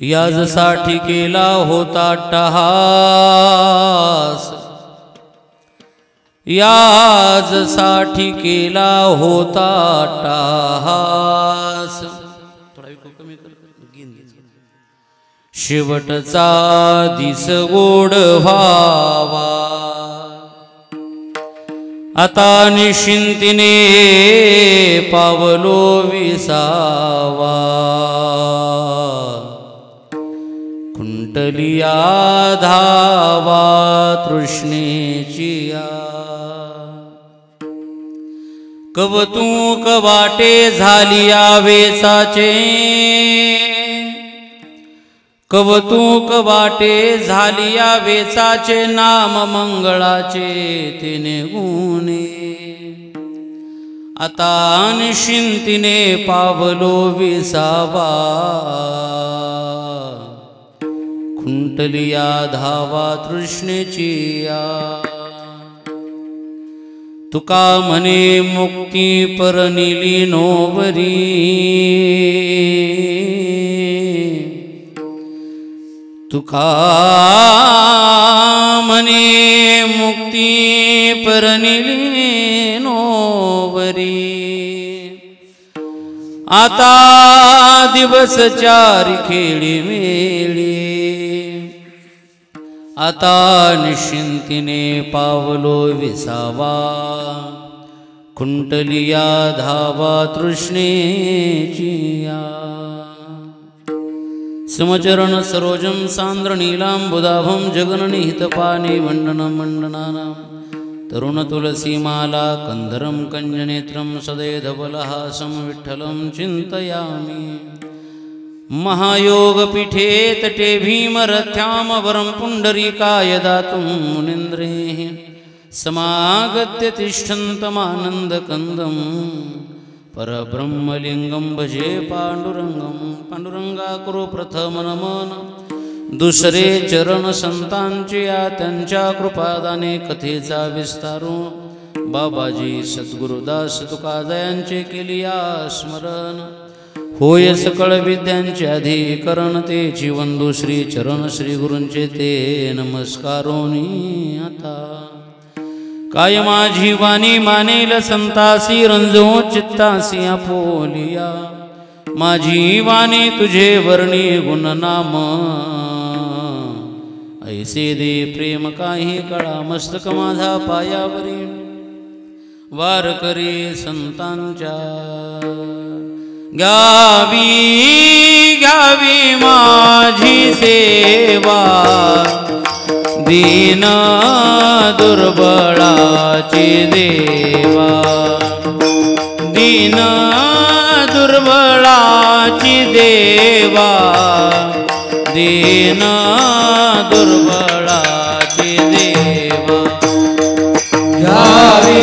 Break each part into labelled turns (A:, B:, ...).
A: याजसाठी केला होता अट्टहास, याजसाठी केला होता अट्टहास। शेवटचा दिस गोड व्हावा, आता निश्चिंतीने पावलो विसावा। खुंटलिया धावा तृष्णेचिया, कवतूक वाटे झालिया वेचाचे, कवतूक वाटे झालिया वेचाचे। नाम मंगळाचे तिने गुणे, आता निश्चिंतीने पावलो विसावा। खुंटलिया धावा तृष्णेचिया, तुका म्हणे मुक्ती परनिली नोवरी। तुका म्हणे मुक्ती परनिली नोवरी। आता दिवस चारी खेळी मेळी, आता निश्चिंतीने पावलो विसावा। खुंटलिया धावा तृष्णेचिया, समचरण सरोजं सान्द्र नीलांबुदाभं जगन्निहितपाने वंदनं वंदनानां। तरुण तुलसीमाला कंधरं कंजनेत्रं सदैधवलहासं विठ्ठलं चिन्तयामि। महायोगपीठे तटे भीमरथ्यां वरं पुण्डरीकाय दातुं मुनीन्द्रैः समागत्य तिष्ठन्तमानन्दकन्दं। परब्रह्मलिंगं भजे पांडुरंगं, पांडुरंगा करो प्रथम नमन। दुसरे चरण संतांचे या त्यांच्या कृपादाने कथेचा विस्तारो। बाबाजी सद्गुरुदास तुकादयांचे केलिया स्मरण, होय सकळ विद्यांचे अधिकरण। ते जीवंदू श्री चरण श्री गुरूंचे ते नमस्कारोनी। आता काय माझी वाणी मानेल संतासी, रंजो चित्तासी आपोलिया। माझी वाणी तुझे वर्णी गुणनाम, ऐसे दे प्रेम काही कळा। मस्तक माझा पायावरी वार करे संतांच्या। गावी गावी माझी सेवा, दीन दुर्बळाची देवा। दीन दुर्बळाची देवा, दीन दुर्बळाची देवा।
B: घ्यावी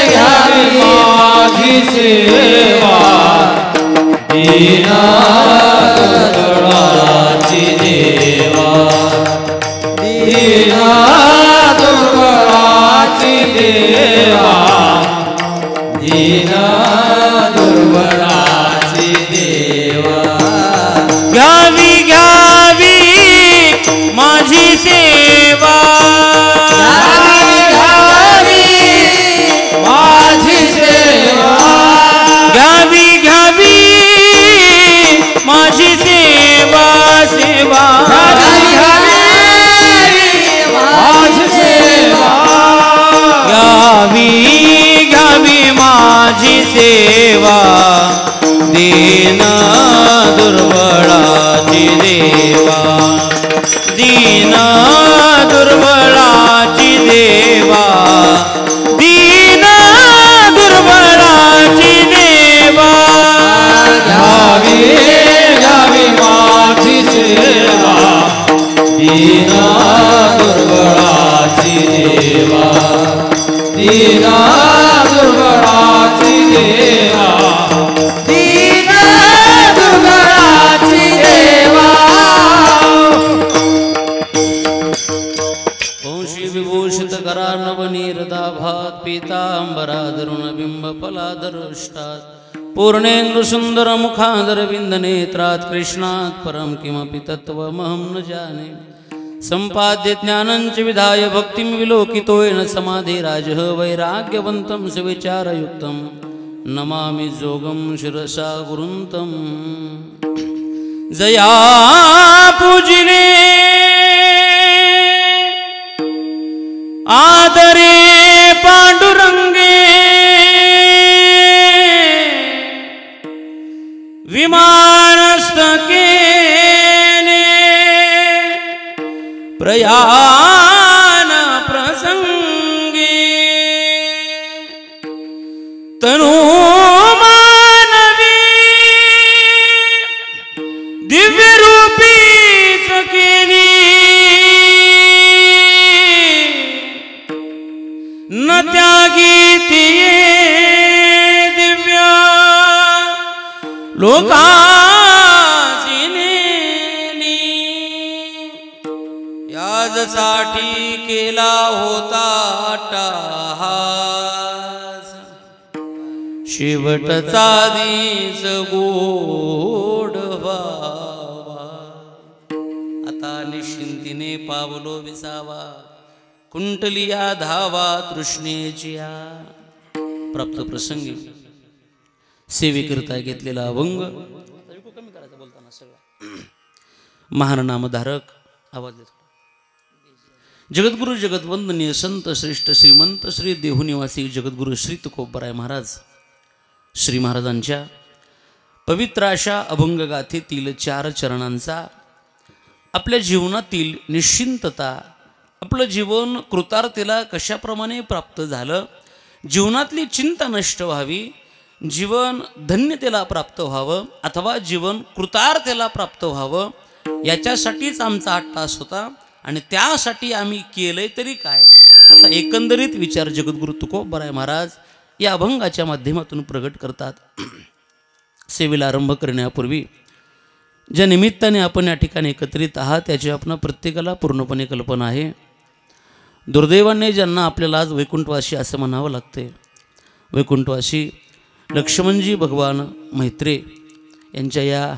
B: घ्यावी माझी सेवा, दीन दुर्बळाची देवा। दीन दुर्बळाची देवा, दीन दुर्बळाची देवा।
A: घ्यावी घ्यावी माझी सेवा,
B: घ्यावी माझी सेवा।
A: घ्यावी घ्यावी माझी सेवा। सेवा
B: माझी सेवा,
A: घ्यावी घ्यावी माझी सेवा। दीन दुर्बळाची देवा, दीन दुर्बळाची देवा। दीन दुर्बळाची देवा।
B: घ्यावी घ्यावी माझी सेवा, दीन दुर्बळाची देवा। दीन दुर्बळाची देवा, दीन दुर्बळाची देवा।
A: वंशी विभूषित करार्णव नीरदाभात पीतांबराधरुण बिंब फलाधरुष्टात। पूर्णेन्दु सुंदर मुखादरविंद नेत्रात् कृष्णात् परम किमपि तत्त्वमहं न जाने संपाद्य ज्ञानञ्च विधाय भक्तिं विलोकितोऽयन समाधिराजः वैराग्यवन्तं सुविचारयुक्तं नमामि जोगं शिरसा गुरुन्तं जया पूजिले आदरे पांडुरंगे विमानस्तके प्रयाण प्रसंगे तनु मानवी दिव्य रूपी सकेनी न त्यागी तिये दिव्य लोकासीने याजसाठी केला होता टाहास शेवटचा दिस गोड व्हावा आता निश्चिंतीने पावलो विसावा कुंटलिया धावा तृष्णेचिया प्राप्त प्रसंगी सेवेकरिता घेतलेला अभंग कमी करायचा बोलताना सगळं महान नामधारक आवाज देतो जगद्गुरु जगद्वंदनीय संत श्रेष्ठ श्रीमंत श्री देहुनिवासी जगद्गुरु श्री तुकोबराय महाराज श्री महाराजांच्या पवित्र अशा अभंगगाथेतील 4 चरणांचा आपल्या जीवनातील निश्चिंतता आपलं जीवन कृतार्थतेला कशाप्रमाणे प्राप्त झालं जीवनातली चिंता नष्ट व्हावी जीवन धन्यतेला प्राप्त व्हावं अथवा जीवन कृतार्थतेला प्राप्त व्हावं याच्यासाठीच आमचा 8 तास होता आणि त्यासाठी आम्ही केलंय तरी काय असा एकंदरीत विचार जगद्गुरु तुकोबराय महाराज या अभंगाच्या माध्यमातून प्रगट करतात सेवेला आरंभ करण्यापूर्वी ज्या निमित्ताने आपण या ठिकाणी एकत्रित आहात त्याची आपण प्रत्येकाला पूर्णपणे कल्पना आहे दुर्दैवाने ज्यांना आपल्याला आज वैकुंठवासी असं म्हणावं लागते वैकुंठवासी लक्ष्मणजी भगवान मैत्रे यांच्या या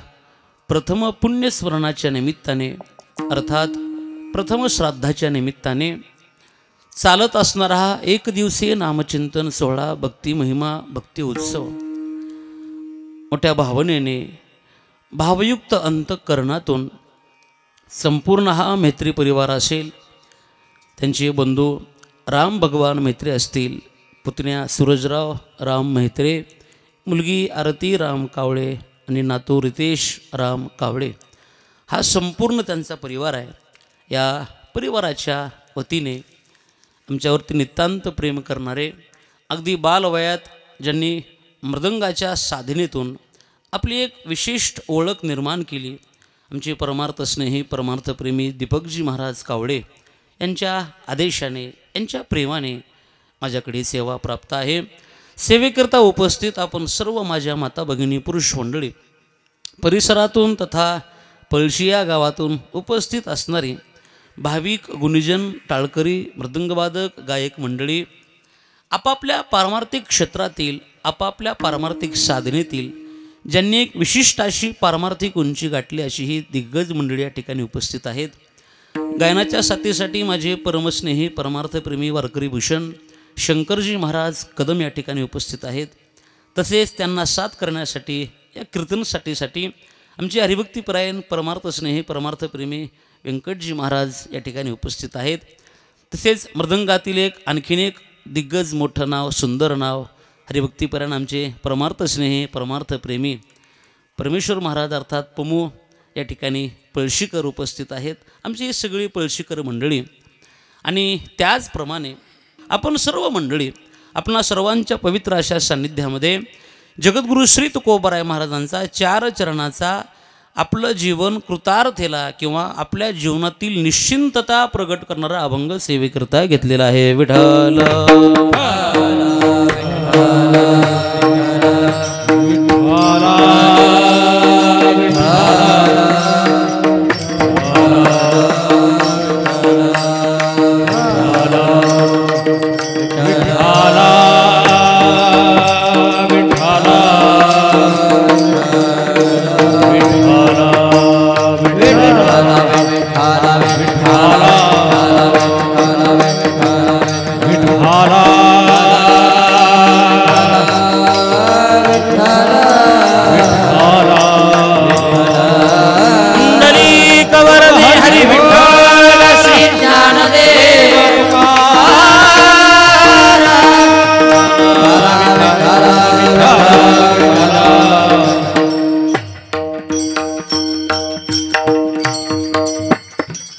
A: प्रथम पुण्यस्मरणाच्या निमित्ताने अर्थात प्रथम श्राद्धाच्या निमित्ताने चालत असणारा हा 1 दिवसीय नामचिंतन सोहळा भक्ती महिमा भक्ती उत्सव मोठ्या भावनेने भावयुक्त अंतःकरणातून संपूर्ण हा मैत्री परिवार असेल त्यांचे बंधू राम भगवान मैत्रे असतील पुतण्या सूरजराव राम मैत्रे मुलगी आरती राम कावळे आणि नातू रितेश राम कावळे हा संपूर्ण त्यांचा परिवार आहे या परिवाराच्या वतीने आमच्यावरती नितांत प्रेम करणारे अगदी बालवयात ज्यांनी मृदंगाच्या साधनेतून आपली एक विशिष्ट ओळख निर्माण केली आमचे परमार्थ स्नेही परमार्थप्रेमी दीपकजी महाराज कावळे यांच्या आदेशाने यांच्या प्रेमाने माझ्याकडे सेवा प्राप्त आहे सेवेकरता उपस्थित आपण सर्व माझ्या माता भगिनी पुरुष मंडळी परिसरातून तथा पळशी या गावातून उपस्थित असणारी भाविक गुणीजन टाळकरी मृदंगवादक गायक मंडळी आपापल्या पारमार्थिक क्षेत्रातील आपापल्या पारमार्थिक साधनेतील ज्यांनी एक विशिष्ट अशी पारमार्थिक उंची गाठली अशी ही दिग्गज मंडळी या ठिकाणी उपस्थित आहेत गायनाच्या साथीसाठी माझे परमस्नेही परमार्थप्रेमी वारकरी भूषण शंकरजी महाराज कदम या ठिकाणी उपस्थित आहेत तसेच त्यांना साथ करण्यासाठी या कीर्तनसाठीसाठी आमचे हरिभक्तीपरायण परमार्थस्नेही परमार्थप्रेमी व्यंकटजी महाराज या ठिकाणी उपस्थित आहेत तसेच मृदंगातील आणखीन एक दिग्गज मोठं नाव सुंदर नाव हरिभक्तीपरायण आमचे परमार्थस्नेही परमार्थप्रेमी परमेश्वर महाराज अर्थात पमू या ठिकाणी पळशीकर उपस्थित आहेत आमची ही सगळी पळशीकर मंडळी आणि त्याचप्रमाणे आपण सर्व मंडळी आपणा सर्वांच्या पवित्र अशा सान्निध्यामध्ये जगद्गुरु श्री तुकोबराय महाराजांचा 4 चरणाचा आपलं जीवन कृतार्थेला किंवा आपल्या जीवनातील निश्चिंतता प्रगट करणारा अभंग सेवेकरता घेतलेला आहे विठ्ठल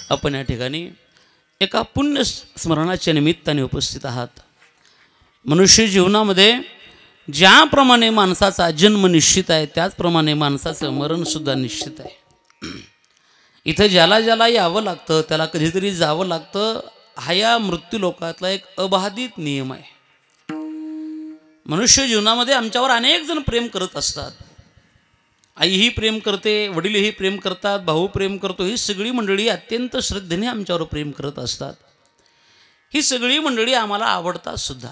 A: आपण या ठिकाणी एका पुण्य स्मरणाच्या निमित्ताने उपस्थित आहात. मनुष्य जीवनामध्ये ज्याप्रमाणे माणसाचा जन्म निश्चित आहे त्याचप्रमाणे माणसाचं मरणसुद्धा निश्चित आहे. इथं ज्याला ज्याला यावं लागतं त्याला कधीतरी जावं लागतं. हा या मृत्यू लोकातला एक अबाधित नियम आहे. मनुष्य जीवनामध्ये आमच्यावर अनेक जण प्रेम करत असतात. आईही प्रेम करते, वडीलही प्रेम करतात, भाऊ प्रेम करतो. ही सगळी मंडळी अत्यंत श्रद्धेने आमच्यावर प्रेम करत असतात. ही सगळी मंडळी आम्हाला आवडतात सुद्धा.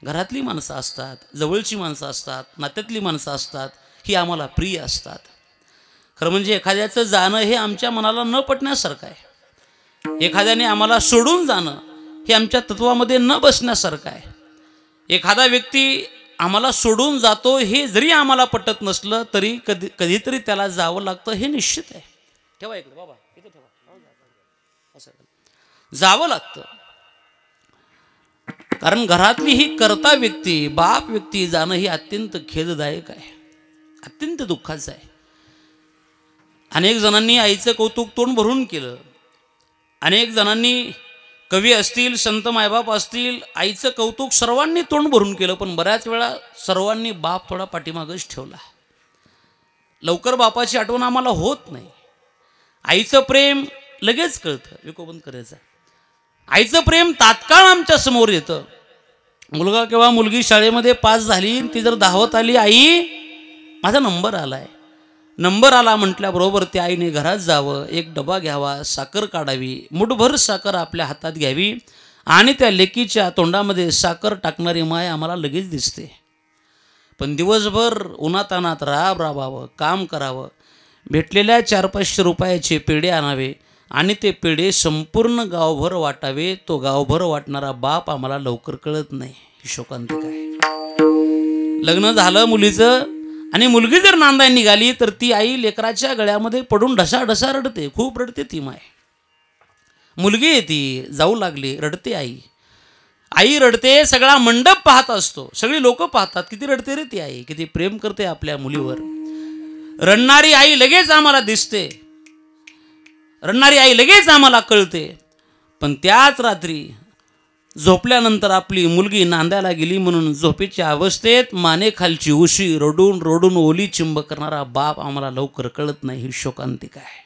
A: घरातली माणसं असतात, जवळची माणसं असतात, नात्यातली माणसं असतात, ही आम्हाला प्रिय असतात. खरं म्हणजे एखाद्याचं जाणं हे आमच्या मनाला न पटण्यासारखं आहे. एखाद्याने आम्हाला सोडून जाणं हे आमच्या तत्वामध्ये न बसण्यासारखं आहे. एखादा व्यक्ती आम्हाला सोडून जातो हे जरी आम्हाला पटत नसलं तरी कधीतरी त्याला जावं लागतं हे निश्चित आहे. ठेवा इकडे बाबा, इथे ठेवा. असं जावं लागतं. कारण घरातली ही कर्ता व्यक्ती, बाप व्यक्ती जाणं ही अत्यंत खेददायक आहे, अत्यंत दुःखाचं आहे. अनेक जणांनी आईचं कौतुक तोंड भरून केलं. अनेक जणांनी, कवी असतील, संत मायबाप असतील, आईचं कौतुक सर्वांनी तोंड भरून केलं. पण बऱ्याच वेळा सर्वांनी बाप थोडा पाठीमागच ठेवला. लवकर बापाची आठवण आम्हाला होत नाही. आईचं प्रेम लगेच कळतं. विको बंद करायचं. आईचं प्रेम तात्काळ आमच्या समोर येतं. मुलगा किंवा मुलगी शाळेमध्ये पास झाली, ती जर धावत आली, आई माझा नंबर आलाय. नंबर आला म्हटल्याबरोबर त्या आईने घरात जावं, एक डबा घ्यावा, साखर काढावी, मुठभर साखर आपल्या हातात घ्यावी आणि त्या लेकीच्या तोंडामध्ये साखर टाकणारी माय आम्हाला लगेच दिसते. पण दिवसभर उन्हातानात राबावं, काम करावं, भेटलेल्या 400-500 रुपयाचे पेढे आणावे आणि ते पेढे संपूर्ण गावभर वाटावे. तो गावभर वाटणारा बाप आम्हाला लवकर कळत नाही. ही शोकांतिका आहे. लग्न झालं मुलीचं आणि मुलगी जर नांदाय निघाली तर ती आई लेकराच्या गळ्यामध्ये पडून ढसाढसा रडते. खूप रडते ती माय. मुलगी येते, जाऊ लागली, रडते आई. आई रडते, सगळा मंडप पाहत असतो, सगळी लोक पाहतात. किती रडते रे ती आई, किती प्रेम करते आपल्या मुलीवर. रडणारी आई लगेच आम्हाला दिसते, रडणारी आई लगेच आम्हाला कळते. पण त्याच रात्री झोपल्यानंतर आपली मुलगी नांदायला गेली म्हणून झोपेच्या अवस्थेत मानेखालची उशी रडून रडून ओली चिंब करणारा बाप आम्हाला लवकर कळत नाही. ही शोकांतिका आहे.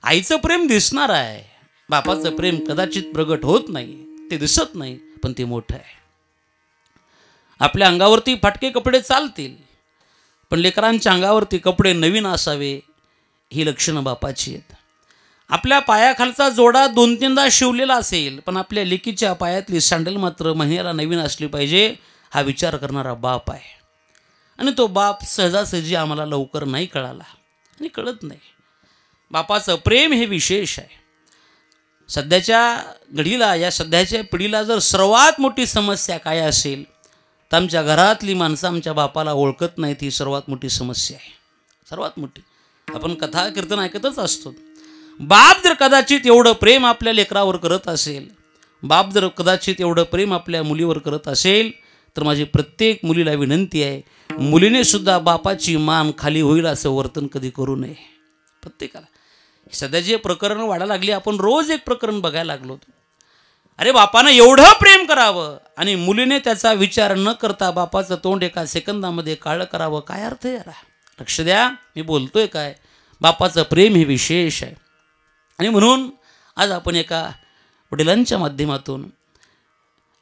A: आईचं प्रेम दिसणार आहे, बापाचं प्रेम कदाचित प्रगट होत नाही, ते दिसत नाही, पण ते मोठं आहे. आपल्या अंगावरती फाटके कपडे चालतील, पण लेकरांच्या अंगावरती कपडे नवीन असावे ही लक्षणं बापाची आहेत. आपल्या पायाखालचा जोडा 2-3दा शिवलेला असेल, पण आपल्या लेकीच्या पायातली सँडल मात्र महिन्याला नवीन असली पाहिजे हा विचार करणारा बाप आहे. आणि तो बाप सहजासहजी आम्हाला लवकर नाही कळाला आणि कळत नाही. बापाचं प्रेम हे विशेष आहे. सध्याच्या घडीला, या सध्याच्या पिढीला जर सर्वात मोठी समस्या काय असेल तर आमच्या घरातली माणसं आमच्या बापाला ओळखत नाहीत. ही सर्वात मोठी समस्या आहे, सर्वात मोठी. आपण कथा कीर्तन ऐकतच असतो. बाप जर कदाचित एवढं प्रेम आपल्या लेकरावर करत असेल, बाप जर कदाचित एवढं प्रेम आपल्या मुलीवर करत असेल तर माझी प्रत्येक मुलीला विनंती आहे, मुलीने सुद्धा बापाची मान खाली होईल असं वर्तन कधी करू नये. प्रत्येकाला. सध्या जे प्रकरण वाढायला लागली, आपण रोज एक प्रकरण बघायला लागलो. अरे बापानं एवढं प्रेम करावं आणि मुलीने त्याचा विचार न करता बापाचं तोंड एका सेकंदामध्ये काळं करावं, काय अर्थ आहे याला? लक्ष द्या, मी बोलतोय काय. बापाचं प्रेम हे विशेष आहे. आणि म्हणून आज आपण एका वडिलांच्या माध्यमातून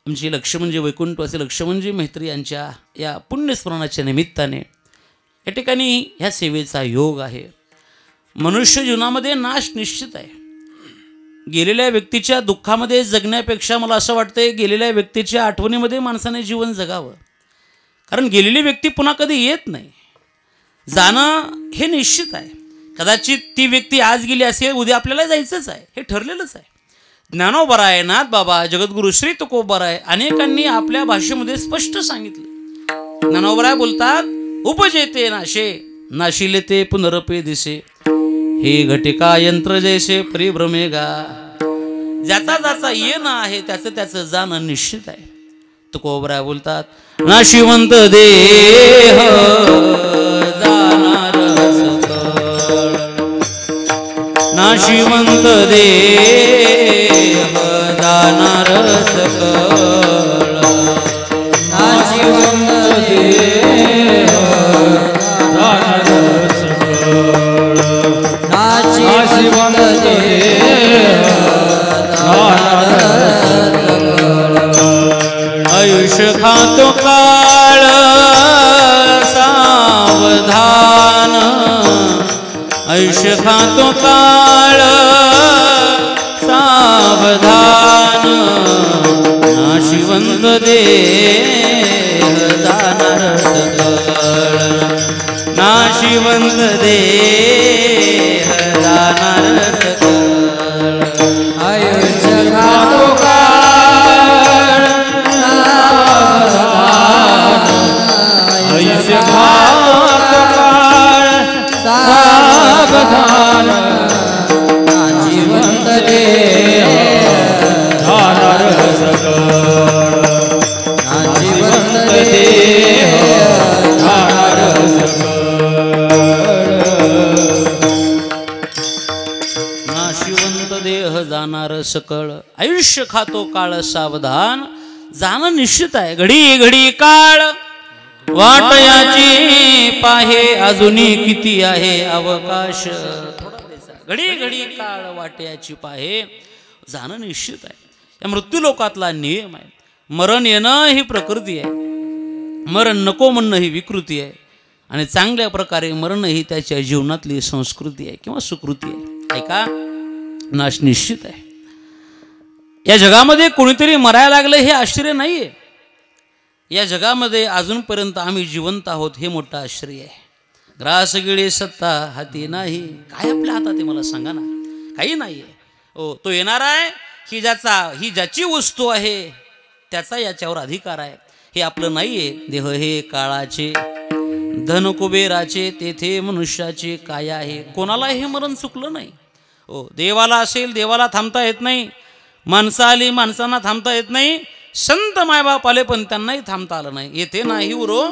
A: आमची लक्ष म्हणजे वैकुंठवासी लक्ष म्हणजे मैत्री यांच्या या पुण्यस्मरणाच्या निमित्ताने या ठिकाणी ह्या सेवेचा योग आहे. मनुष्य जीवनामध्ये नाश निश्चित आहे. गेलेल्या व्यक्तीच्या दुःखामध्ये जगण्यापेक्षा मला असं वाटतंय गेलेल्या व्यक्तीच्या आठवणीमध्ये माणसाने जीवन जगावं. कारण गेलेली व्यक्ती पुन्हा कधी येत नाही. जाणं हे निश्चित आहे. कदाचित ती व्यक्ती आज गेली असेल, उद्या आपल्याला जायचंच आहे, हे ठरलेलंच आहे. ज्ञानोबराय, नाथबाबा, जगद्गुरू श्री तुकोबराय अनेकांनी आपल्या भाषेमध्ये स्पष्ट सांगितलं. ज्ञानोबराय बोलतात, उपजेते नाशे नाशिले ते पुनरपे दिसे, हे घटिका यंत्र जैसे परिभ्रमेगा. ज्याचा ज्याचा येणं आहे त्याचं त्याचं जाणं निश्चित आहे. तुकोबराय बोलतात, नाशिवंत देह जाणार नाशिवंत देह जाणार सकळ
B: नाशिवंत देह जाणार सकळ नाशिवंत देह जाणार सकळ
A: आयुष्य खातो काळ सावधान आयुष्य खातो काळ सावधान नाशिवंत देह जाणार सकळ नाशिवंत देह जाणार सकळ
B: आयुष्य खातो काळ सावधान आयुष्य खातो काळ सावधान नाशिवंत देह जाणार सकळ नाशिवंत देह जाणार सकळ
A: नाशिवंत देह जाणार सकळ आयुष्य खातो काळ सावधान जाणं निश्चित आहे घडी घडी काळ वाट याची पाहे अजूनी किती आहे अवकाश घडी घडी काळ वाट याची पाहे जाणं निश्चित आहे या मृत्यूलोकातला नियम आहे मरण येणं ही प्रकृती आहे मरण नको म्हणणं ही विकृती आहे आणि चांगल्या प्रकारे मरण ही त्याच्या जीवनातली संस्कृती आहे किंवा सुकृती आहे ऐका नाश निश्चित आहे या जगामध्ये कोणीतरी मरायला लागलं हे आश्चर्य नाही आहे या जगामध्ये अजूनपर्यंत आम्ही जिवंत आहोत हे मोठं आश्चर्य आहे ग्रास गिळे सत्ता हाती नाही काय आपल्या हातात आहे मला सांगा ना काही नाही आहे हो तो येणार आहे ही ज्याची वस्तू आहे त्याचा याच्यावर अधिकार आहे हे आपलं नाही आहे देह हे काळाचे धन कुबेराचे तेथे मनुष्याचे काय आहे कोणाला हे मरण चुकलं नाही हो देवाला असेल देवाला थांबता येत नाही माणसं आली माणसांना थांबता येत नाही संत मायबाप आले पण त्यांनाही थांबता आलं नाही येथे नाही उरो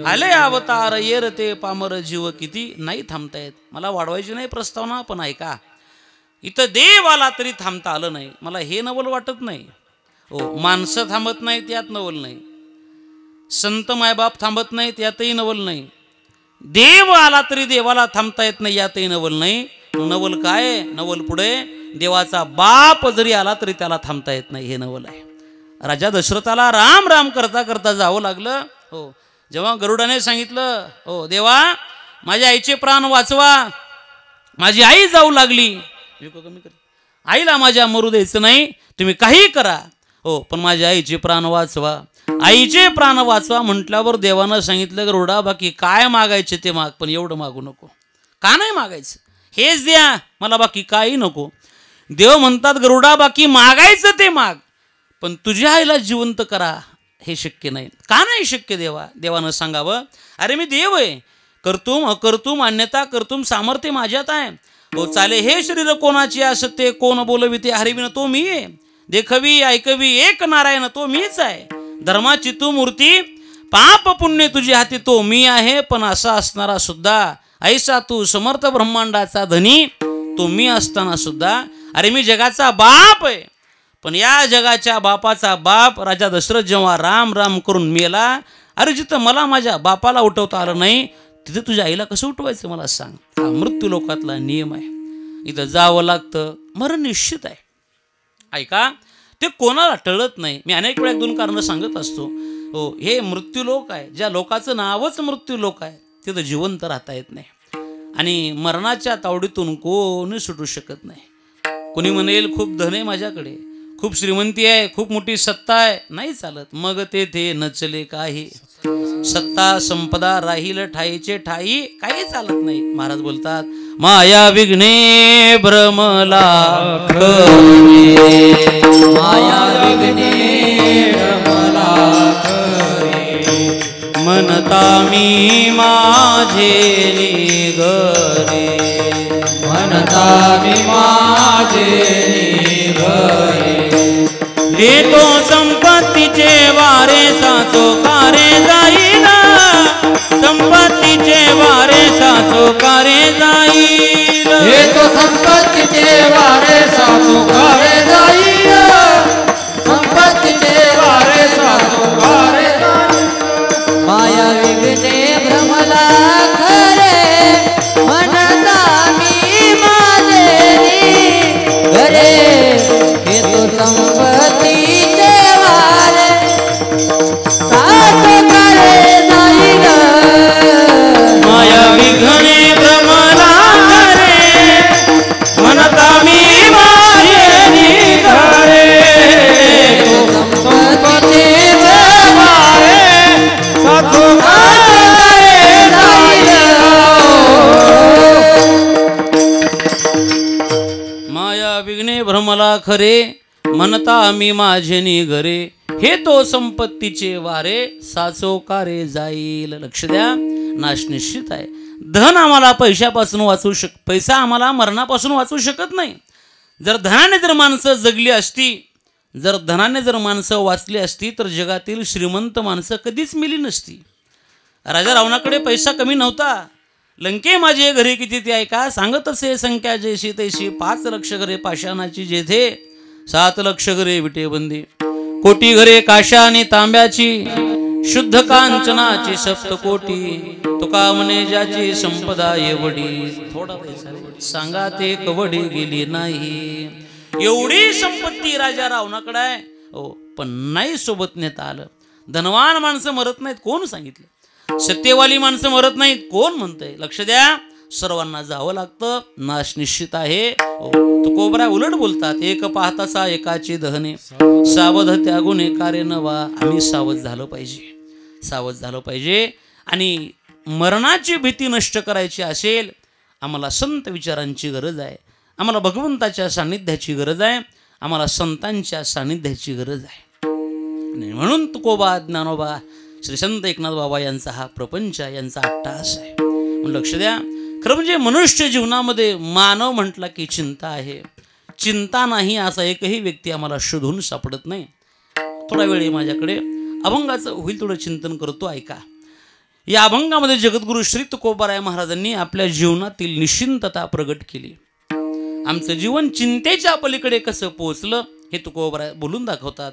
A: आले अवतार येर ते पामर जीव किती नाही थांबता येत मला वाढवायची नाही प्रस्तावना पण ऐका इथं देव आला तरी थांबता आलं नाही मला हे नवल वाटत नाही हो माणसं थांबत नाही त्यात नवल नाही संत मायबाप थांबत नाही त्यातही नवल नाही देव आला तरी देवाला थांबता येत नाही यातही नवल नाही नवल काय नवल पुढे देवाचा बाप जरी आला तरी त्याला थांबता येत नाही हे नवल आहे राजा दशरथाला राम राम करता करता जावं लागलं हो जेव्हा गरुडाने सांगितलं हो देवा माझ्या आईचे प्राण वाचवा माझी आई जाऊ लागली आईला माझ्या मरू द्यायचं नाही तुम्ही काही करा हो पण माझ्या आईचे प्राण वाचवा आईचे प्राण वाचवा म्हटल्यावर देवानं सांगितलं गरुडा बाकी काय मागायचे ते माग पण एवढं मागू नको का नाही मागायचं हेच द्या मला बाकी काही नको देव म्हणतात गरुडा बाकी मागायचं ते माग पण तुझ्या आईला जिवंत करा हे शक्य नाही का नाही शक्य देवानं सांगावं अरे मी देव आहे कर्तुम अकर्तुम अन्यथा कर्तुम सामर्थ्य माझ्यात आहे हो चाले हे शरीर कोणाचे असते कोण बोलविते हरिविन तो मी आहे देखवी ऐकवी एक नारायण तो मीच आहे धर्माची तू मूर्ती पाप पुण्य तुझ्या हाती तो मी आहे पण असा असणारा सुद्धा ऐसा तू समर्थ ब्रह्मांडाचा धनी तो मी असताना सुद्धा अरे मी जगाचा बाप आहे पण या जगाच्या बापाचा बाप राजा दशरथ जेव्हा राम राम करून मेला अरे जिथं मला माझ्या बापाला उठवता आलं नाही तिथे तुझ्या आईला कसं उठवायचं मला सांग हा मृत्यू लोकातला नियम आहे इथं जावं लागतं मरण निश्चित आहे ऐका ते कोणाला टळत नाही मी अनेक वेळा 2 कारणं सांगत असतो हो हे मृत्यू लोक आहे ज्या लोकाचं नावच मृत्यू लोक आहे तिथं जिवंत राहता येत नाही आणि मरणाच्या तावडीतून कोणी सुटू शकत नाही कोणी म्हणेल खूप धन आहे माझ्याकडे खूप श्रीमंती आहे खूप मोठी सत्ता आहे नाही चालत मग तेथे नचले काही सत्ता संपदा राहील ठाईचे ठाई काही चालत नाही महाराज बोलतात माया विघ्ने भ्रमला
B: माया विघ्ने भ्रमला
A: मनता मी माझे निघरे
B: मनता मी माझे निघरे
A: देतो संपत्तीचे वारे साचो कारे जाईल संपत्तीचे वारे साचो कारे जाईल
B: देतो संपत्तीचे
A: भ्रमला खरे म्हणता मी माझे घरे हे तो संपत्तीचे वारे साचोकारे जाईल. लक्ष द्या, नाश निश्चित आहे. धन आम्हाला पैशापासून पैसा आम्हाला मरणापासून वाचू शकत नाही. जर धनाने जर माणसं जगली असती, जर धनाने जर माणसं वाचली असती तर जगातील श्रीमंत माणसं कधीच मिली नसती. राजा रावणाकडे पैसा कमी नव्हता. लंके माझे घरे किती ते ऐका सांगत असे संख्या जैशी तैशी 5 लक्ष घरे पाषाणाची जेथे 7 लक्ष घरे विटेबंदी कोटी घरे काशा आणि तांब्याची शुद्ध कांचनाची 7 कोटी तुका म्हणे ज्याची संपदा एवढी थोडा पैसा सांगा ते कवडी गेली नाही. एवढी संपत्ती राजा रावणाकडे आहे हो, पण नाही सोबत नेता आलं. धनवान माणसं मरत नाहीत कोण सांगितलं? सत्यवाली माणसं मरत नाहीत कोण म्हणतंय? लक्ष द्या, सर्वांना जावं लागतं. नाश निश्चित आहे. तुकोबरा उलट बोलतात, एक पाहतासा एकाचे दहने सावध त्यागून एकारे नवा. आम्ही सावध झालं पाहिजे, सावध झालं पाहिजे. आणि मरणाची भीती नष्ट करायची असेल आम्हाला संत विचारांची गरज आहे. आम्हाला भगवंताच्या सान्निध्याची गरज आहे. आम्हाला संतांच्या सान्निध्याची गरज आहे. म्हणून तुकोबा ज्ञानोबा श्री संत एकनाथ बाबा यांचा हा प्रपंच यांचा अट्टाहास आहे. लक्ष द्या, खरं म्हणजे मनुष्य जीवनामध्ये मानव म्हटला की चिंता आहे. चिंता नाही असा एकही व्यक्ती आम्हाला शोधून सापडत नाही. थोडा वेळ माझ्याकडे अभंगाचं होईल थोडं चिंतन करतो, ऐका. या अभंगामध्ये जगद्गुरु श्री तुकोबाराय महाराजांनी आपल्या जीवनातील निश्चिंतता प्रगट केली. आमचं जीवन चिंतेच्या पलीकडे कसं पोहोचलं हे तुकोबाराय बोलून दाखवतात.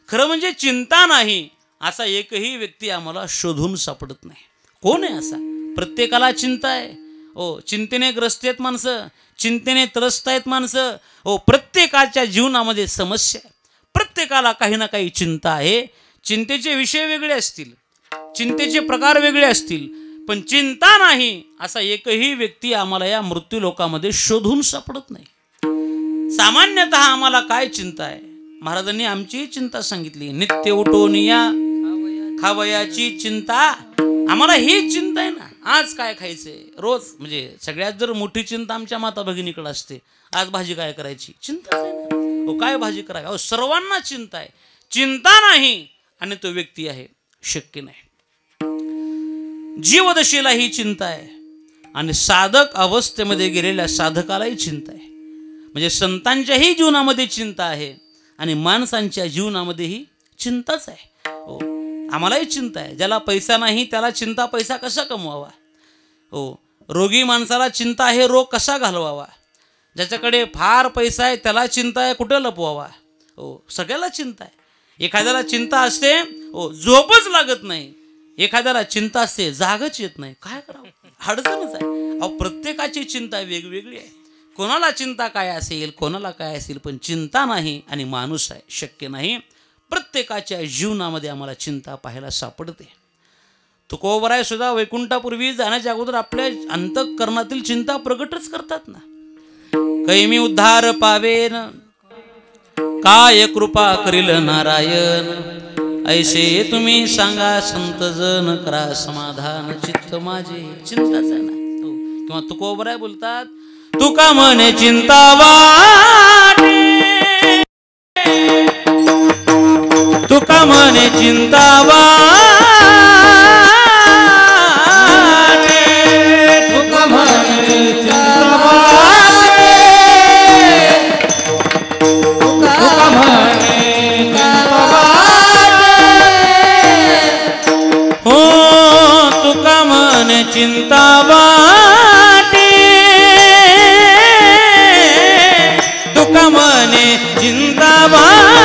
A: खरं म्हणजे चिंता नाही असा एकही व्यक्ती आम्हाला शोधून सापडत नाही. कोण आहे असा? प्रत्येकाला चिंता आहे हो. चिंतेने ग्रस्त आहेत माणसं, चिंतेने त्रस्त आहेत माणसं हो. प्रत्येकाच्या जीवनामध्ये समस्या आहे. प्रत्येकाला काही ना काही चिंता आहे. चिंतेचे विषय वेगळे असतील, चिंतेचे प्रकार वेगळे असतील, पण चिंता नाही असा एकही व्यक्ती आम्हाला या मृत्यू लोकामध्ये शोधून सापडत नाही. सामान्यतः आम्हाला काय चिंता आहे? महाराजांनी आमची चिंता सांगितली. नित्य उठून या खावयाची चिंता. आम्हाला ही चिंता आहे ना, आज काय खायचंय रोज. म्हणजे सगळ्यात जर मोठी चिंता आमच्या माता भगिनीकडे असते, आज भाजी काय करायची, चिंता आहे ना हो. काय भाजी करावी अहो, सर्वांना चिंता आहे. चिंता नाही आणि तो व्यक्ती आहे शक्य नाही. जीवदशेला ही चिंता आहे आणि साधक अवस्थेमध्ये गेलेल्या साधकालाही चिंता आहे. म्हणजे संतांच्याही जीवनामध्ये चिंता आहे आणि माणसांच्या जीवनामध्येही चिंताच आहे हो. आम्हालाही चिंता आहे. ज्याला पैसा नाही त्याला चिंता पैसा कसा कमवावा हो. रोगी माणसाला चिंता आहे रोग कसा घालवावा. ज्याच्याकडे फार पैसा आहे त्याला चिंता आहे कुठं लपवावा हो. सगळ्याला चिंता आहे. एखाद्याला चिंता असते हो झोपच लागत नाही, एखाद्याला चिंता असते जागच येत नाही. काय करावं, अडचणच आहे अहो. प्रत्येकाची चिंता वेगवेगळी आहे. कोणाला चिंता काय असेल, कोणाला काय असेल, पण चिंता नाही आणि माणूस आहे शक्य नाही. प्रत्येकाच्या जीवनामध्ये आम्हाला चिंता पाहायला सापडते. तुकोबाराय सुद्धा वैकुंठापूर्वी जाण्याच्या अगोदर आपल्या अंतःकरणातील चिंता प्रगटच करतात ना. कैमी उद्धार पावेन काय कृपा करील नारायण. ऐसे तुम्ही सांगा संत जन करा समाधान चित्त माझे. चिंताच आहे ना. किंवा तुकोबाराय बोलतात, तुका म्हणे चिंता वाटे, तुका म्हणे चिंता वाटे,
B: तुका म्हणे चिंता वाटे, तुका म्हणे चिंता वाटे
A: हो. तुका म्हणे चिंता वाटे, तुका म्हणे चिंता वाटे,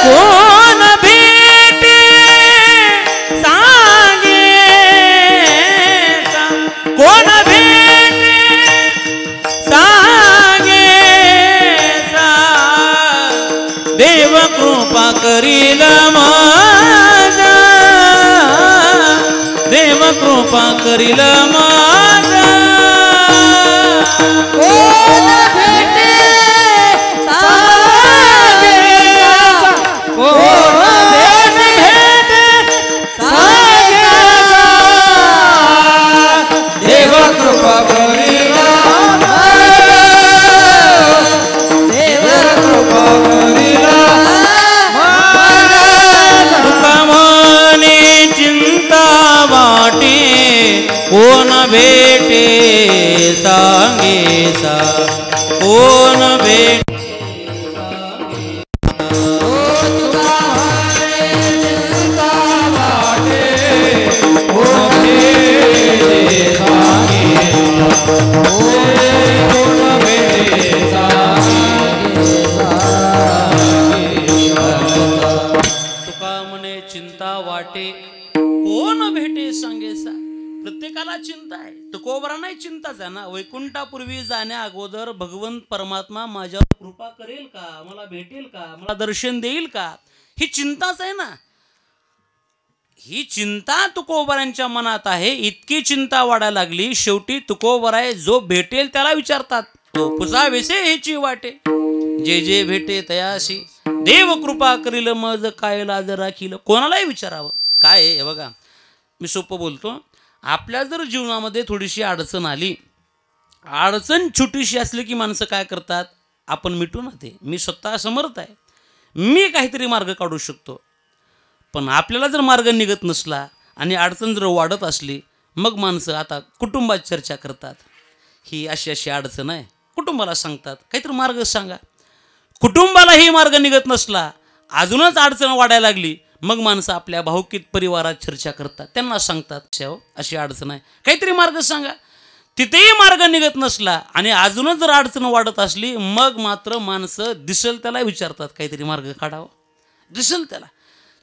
A: कोण भेटे सांगे, कोण भेटे सांगे, देव कृपा करील माझा, देव कृपा करील माझा.
B: कोण भेटे सांगे,
A: कोण भेट तुका म्हणे चिंता वाटे कोण भेटे सांगेसा. प्रत्येकाला चिंता आहे. तुकोबरा नाही चिंताच आहे ना. वैकुंठापूर्वी जाण्या अगोदर भगवंत परमात्मा माझ्यावर कृपा करेल का, मला भेटेल का, मला दर्शन देईल का, ही चिंताच आहे ना. ही चिंता तुकोबरांच्या मनात आहे. इतकी चिंता वाढायला लागली. शेवटी तुकोबराय जो भेटेल त्याला विचारतात, तो पुसावेसे हेची वाटे, जे जे भेटे तयाशी देव कृपा करील मज काय लाज राखील. कोणालाही विचारावं. काय आहे बघा, मी सोपं बोलतो. आपल्या जर जीवनामध्ये थोडीशी अडचण आली, अडचण छोटीशी असली की माणसं काय करतात, आपण मिटू ना ते. मी स्वतः समर्थ आहे, मी काहीतरी मार्ग काढू शकतो. पण आपल्याला जर मार्ग निघत नसला आणि अडचण जर वाढत असली, मग माणसं आता कुटुंबात चर्चा करतात. ही अशी अशी अडचण आहे, कुटुंबाला सांगतात काहीतरी मार्ग सांगा. कुटुंबालाही मार्ग निघत नसला, अजूनच अडचण वाढायला लागली, मग माणसं आपल्या भाऊकीत परिवारात चर्चा करतात. त्यांना सांगतात अशी अडचण आहे, काहीतरी मार्ग सांगा. तिथेही मार्ग निघत नसला आणि अजूनच जर अडचण वाढत असली, मग मात्र माणसं दिसेल त्याला विचारतात, काहीतरी मार्ग काढावा. दिसेल त्याला.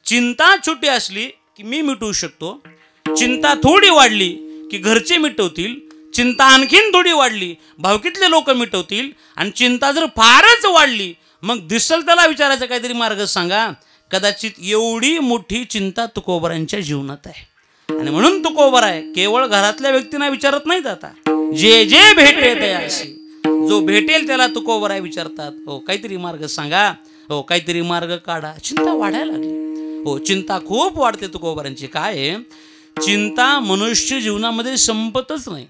A: चिंता छोटी असली की मी मिटवू शकतो. चिंता थोडी वाढली की घरचे मिटवतील. चिंता आणखीन थोडी वाढली भावकीतले लोक मिटवतील. आणि चिंता जर फारच वाढली, मग दिसेल त्याला विचारायचा, काहीतरी मार्ग सांगा. कदाचित एवढी मोठी चिंता तुकोबरांच्या जीवनात आहे. आणि म्हणून तुकोबर आहे केवळ घरातल्या व्यक्तींना विचारत नाहीत. आता जे जे भेटे तयाशी, जो भेटेल त्याला तुकोबर आहे विचारतात. हो काहीतरी मार्ग सांगा, हो काहीतरी मार्ग काढा. चिंता वाढायला लागली. हो चिंता खूप वाढते तुकोबरांची. काय आहे, चिंता मनुष्य जीवनामध्ये संपतच नाही.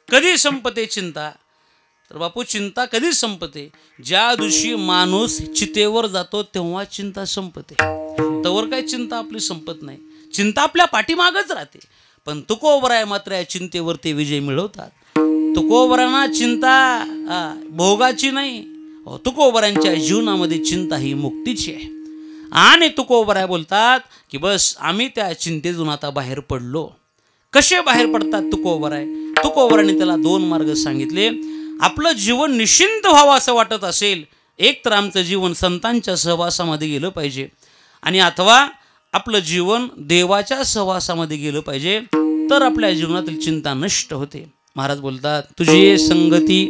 A: कधी संपते चिंता, तर बापू चिंता कधी संपते, ज्या दिवशी माणूस चितेवर जातो तेव्हा चिंता संपते. तवर काही चिंता आपली संपत नाही. चिंता आपल्या पाठीमागच राहते. पण तुकोबराय मात्र या चिंतेवर ते विजय मिळवतात. तुकोबरांना चिंता भोगाची नाही. तुकोबरांच्या जीवनामध्ये चिंता ही मुक्तीची आहे. आणि तुकोबराय बोलतात की बस आम्ही त्या चिंतेतून आता बाहेर पडलो. कसे बाहेर पडतात तुकोबराय? तुकोबरांनी त्याला दोन मार्ग सांगितले. आपलं जीवन निश्चिंत व्हावं असं वाटत असेल, एक तर आमचं जीवन संतांच्या सहवासामध्ये गेलं पाहिजे, आणि अथवा आपलं जीवन देवाच्या सहवासामध्ये गेलं पाहिजे, तर आपल्या जीवनातील चिंता नष्ट होते. महाराज बोलतात, तुझी संगती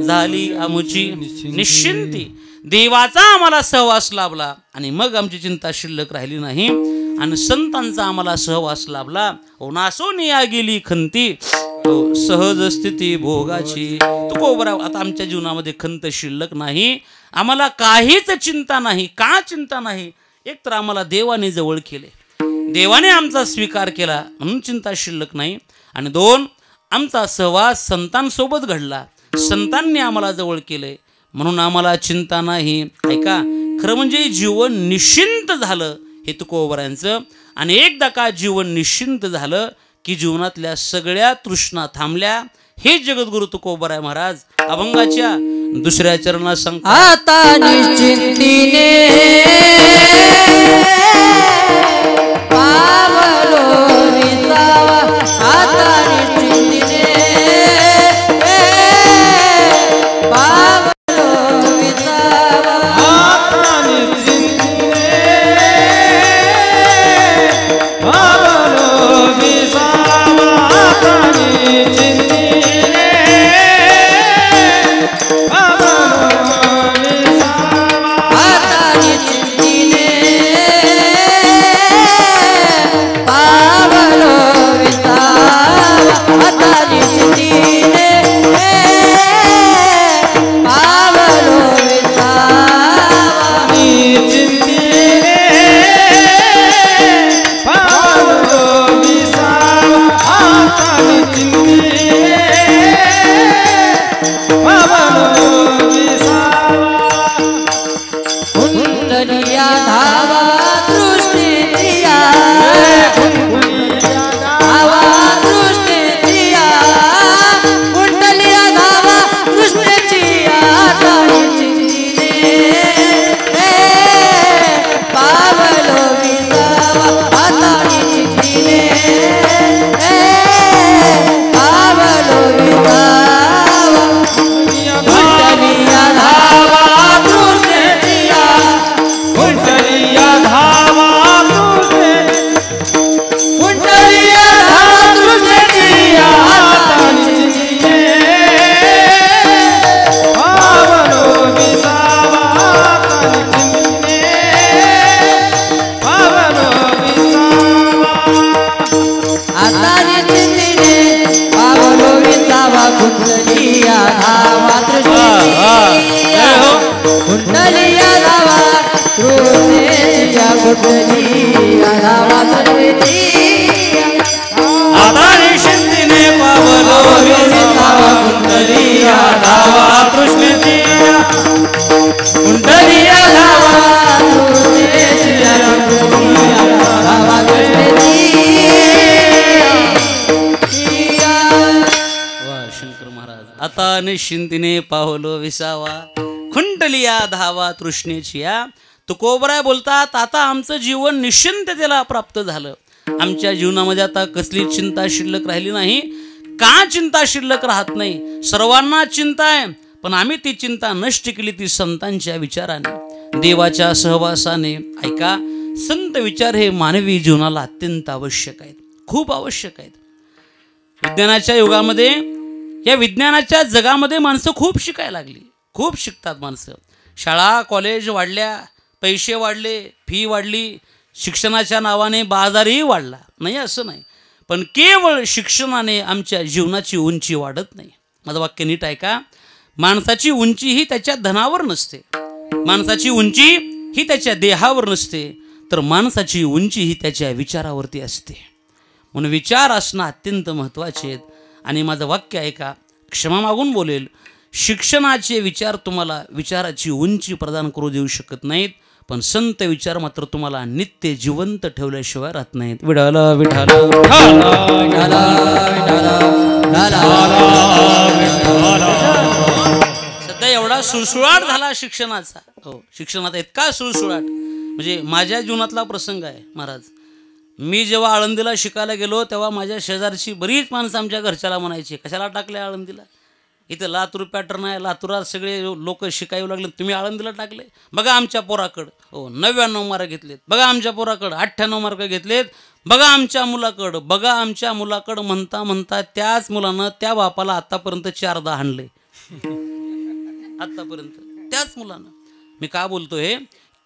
A: झाली आमुची निश्चिंती. देवाचा आम्हाला सहवास लाभला आणि मग आमची चिंता शिल्लक राहिली नाही. आणि संतांचा आम्हाला सहवास लाभला. ओ नासोनिया गेली खंती, सहज स्थिती भोगाची. तुकोबरा आता आमच्या जीवनामध्ये खंत शिल्लक नाही. आम्हाला काहीच चिंता नाही. का चिंता नाही? एक तर आम्हाला देवाने जवळ केले, देवाने आमचा स्वीकार केला म्हणून चिंता शिल्लक नाही. आणि दोन, आमचा सहवास संतांसोबत घडला, संतांनी आम्हाला जवळ केले म्हणून आम्हाला चिंता नाही. ऐका, खरं म्हणजे जीवन निश्चिंत झालं हे तुकोबरांचं. आणि एकदा का जीवन निश्चिंत झालं की जीवनातल्या सगळ्या तृष्णा थांबल्या. हे जगद्गुरु तुकोबराय महाराज अभंगाच्या दुसऱ्या चरणात सांगतात,
C: आता निश्चिंतीने पावलो विसावा. आता निश्चिंतीने पावलो विसावा.
B: आता निश्चिंतीने पावलो विसावा. आता निश्चिंतीने पावलो विसावा.
C: आता निश्चिंतीने कुंडली धावा तृष्णेची
A: आता निश्चिंतीने पावलो विसावा कुंडली धावा तृष्णेची कुंडली धावा शंकर महाराज. आता निश्चिंतीने पावलो विसावा कुंडलिया धावा तृष्णेची. तुकोबराय बोलतात आता आमचं जीवन निश्चिंततेला प्राप्त झालं. आमच्या जीवनामध्ये आता कसली चिंता शिल्लक राहिली नाही. का चिंता शिल्लक राहत नाही? सर्वांना चिंता आहे, पण आम्ही ती चिंता नष्ट केली ती संतांच्या विचाराने, देवाच्या सहवासाने. ऐका, संत विचार हे मानवी जीवनाला अत्यंत आवश्यक आहेत, खूप आवश्यक आहेत. विज्ञानाच्या युगामध्ये, या विज्ञानाच्या जगामध्ये माणसं खूप शिकायला लागली, खूप शिकतात माणसं. शाळा कॉलेज वाढल्या, पैसे वाढले, फी वाढली, शिक्षणाच्या नावाने बाजारही वाढला. नाही असं नाही, पण केवळ शिक्षणाने आमच्या जीवनाची उंची वाढत नाही. माझं वाक्य नीट ऐका. माणसाची उंची ही त्याच्या धनावर नसते, माणसाची उंची ही त्याच्या देहावर नसते, तर माणसाची उंची ही त्याच्या विचारावरती असते. म्हणून विचार असणं अत्यंत महत्त्वाचे आहेत. आणि माझं वाक्य ऐका, क्षमा मागून बोलेल, शिक्षणाचे विचार तुम्हाला विचाराची उंची प्रदान करू देऊ शकत नाहीत, पण संत विचार मात्र तुम्हाला नित्य जिवंत ठेवल्याशिवाय राहत नाहीत. विठाल विठाल सध्या एवढा सुळसुळाट झाला शिक्षणाचा. हो, शिक्षणाचा इतका सुळसुळाट म्हणजे माझ्या जीवनातला प्रसंग आहे महाराज. मी जेव्हा आळंदीला शिकायला गेलो तेव्हा माझ्या शेजारची बरीच माणसं आमच्या घरच्याला म्हणायची, कशाला टाकले आळंदीला, इथं लातूर पॅटर्न आहे, लातूरात सगळे लोक शिकायला लागले, तुम्ही आळंदीला टाकले. बघा आमच्या पोराकडं, हो 99 मार्क घेतलेत, बघा आमच्या पोराकडं 98 मार्क घेतलेत, बघा आमच्या मुलाकडं, बघा आमच्या मुलाकडं म्हणता म्हणता त्याच मुलानं त्या बापाला आत्तापर्यंत 4दा हाणले. आत्तापर्यंत त्याच मुलानं. मी का बोलतोय,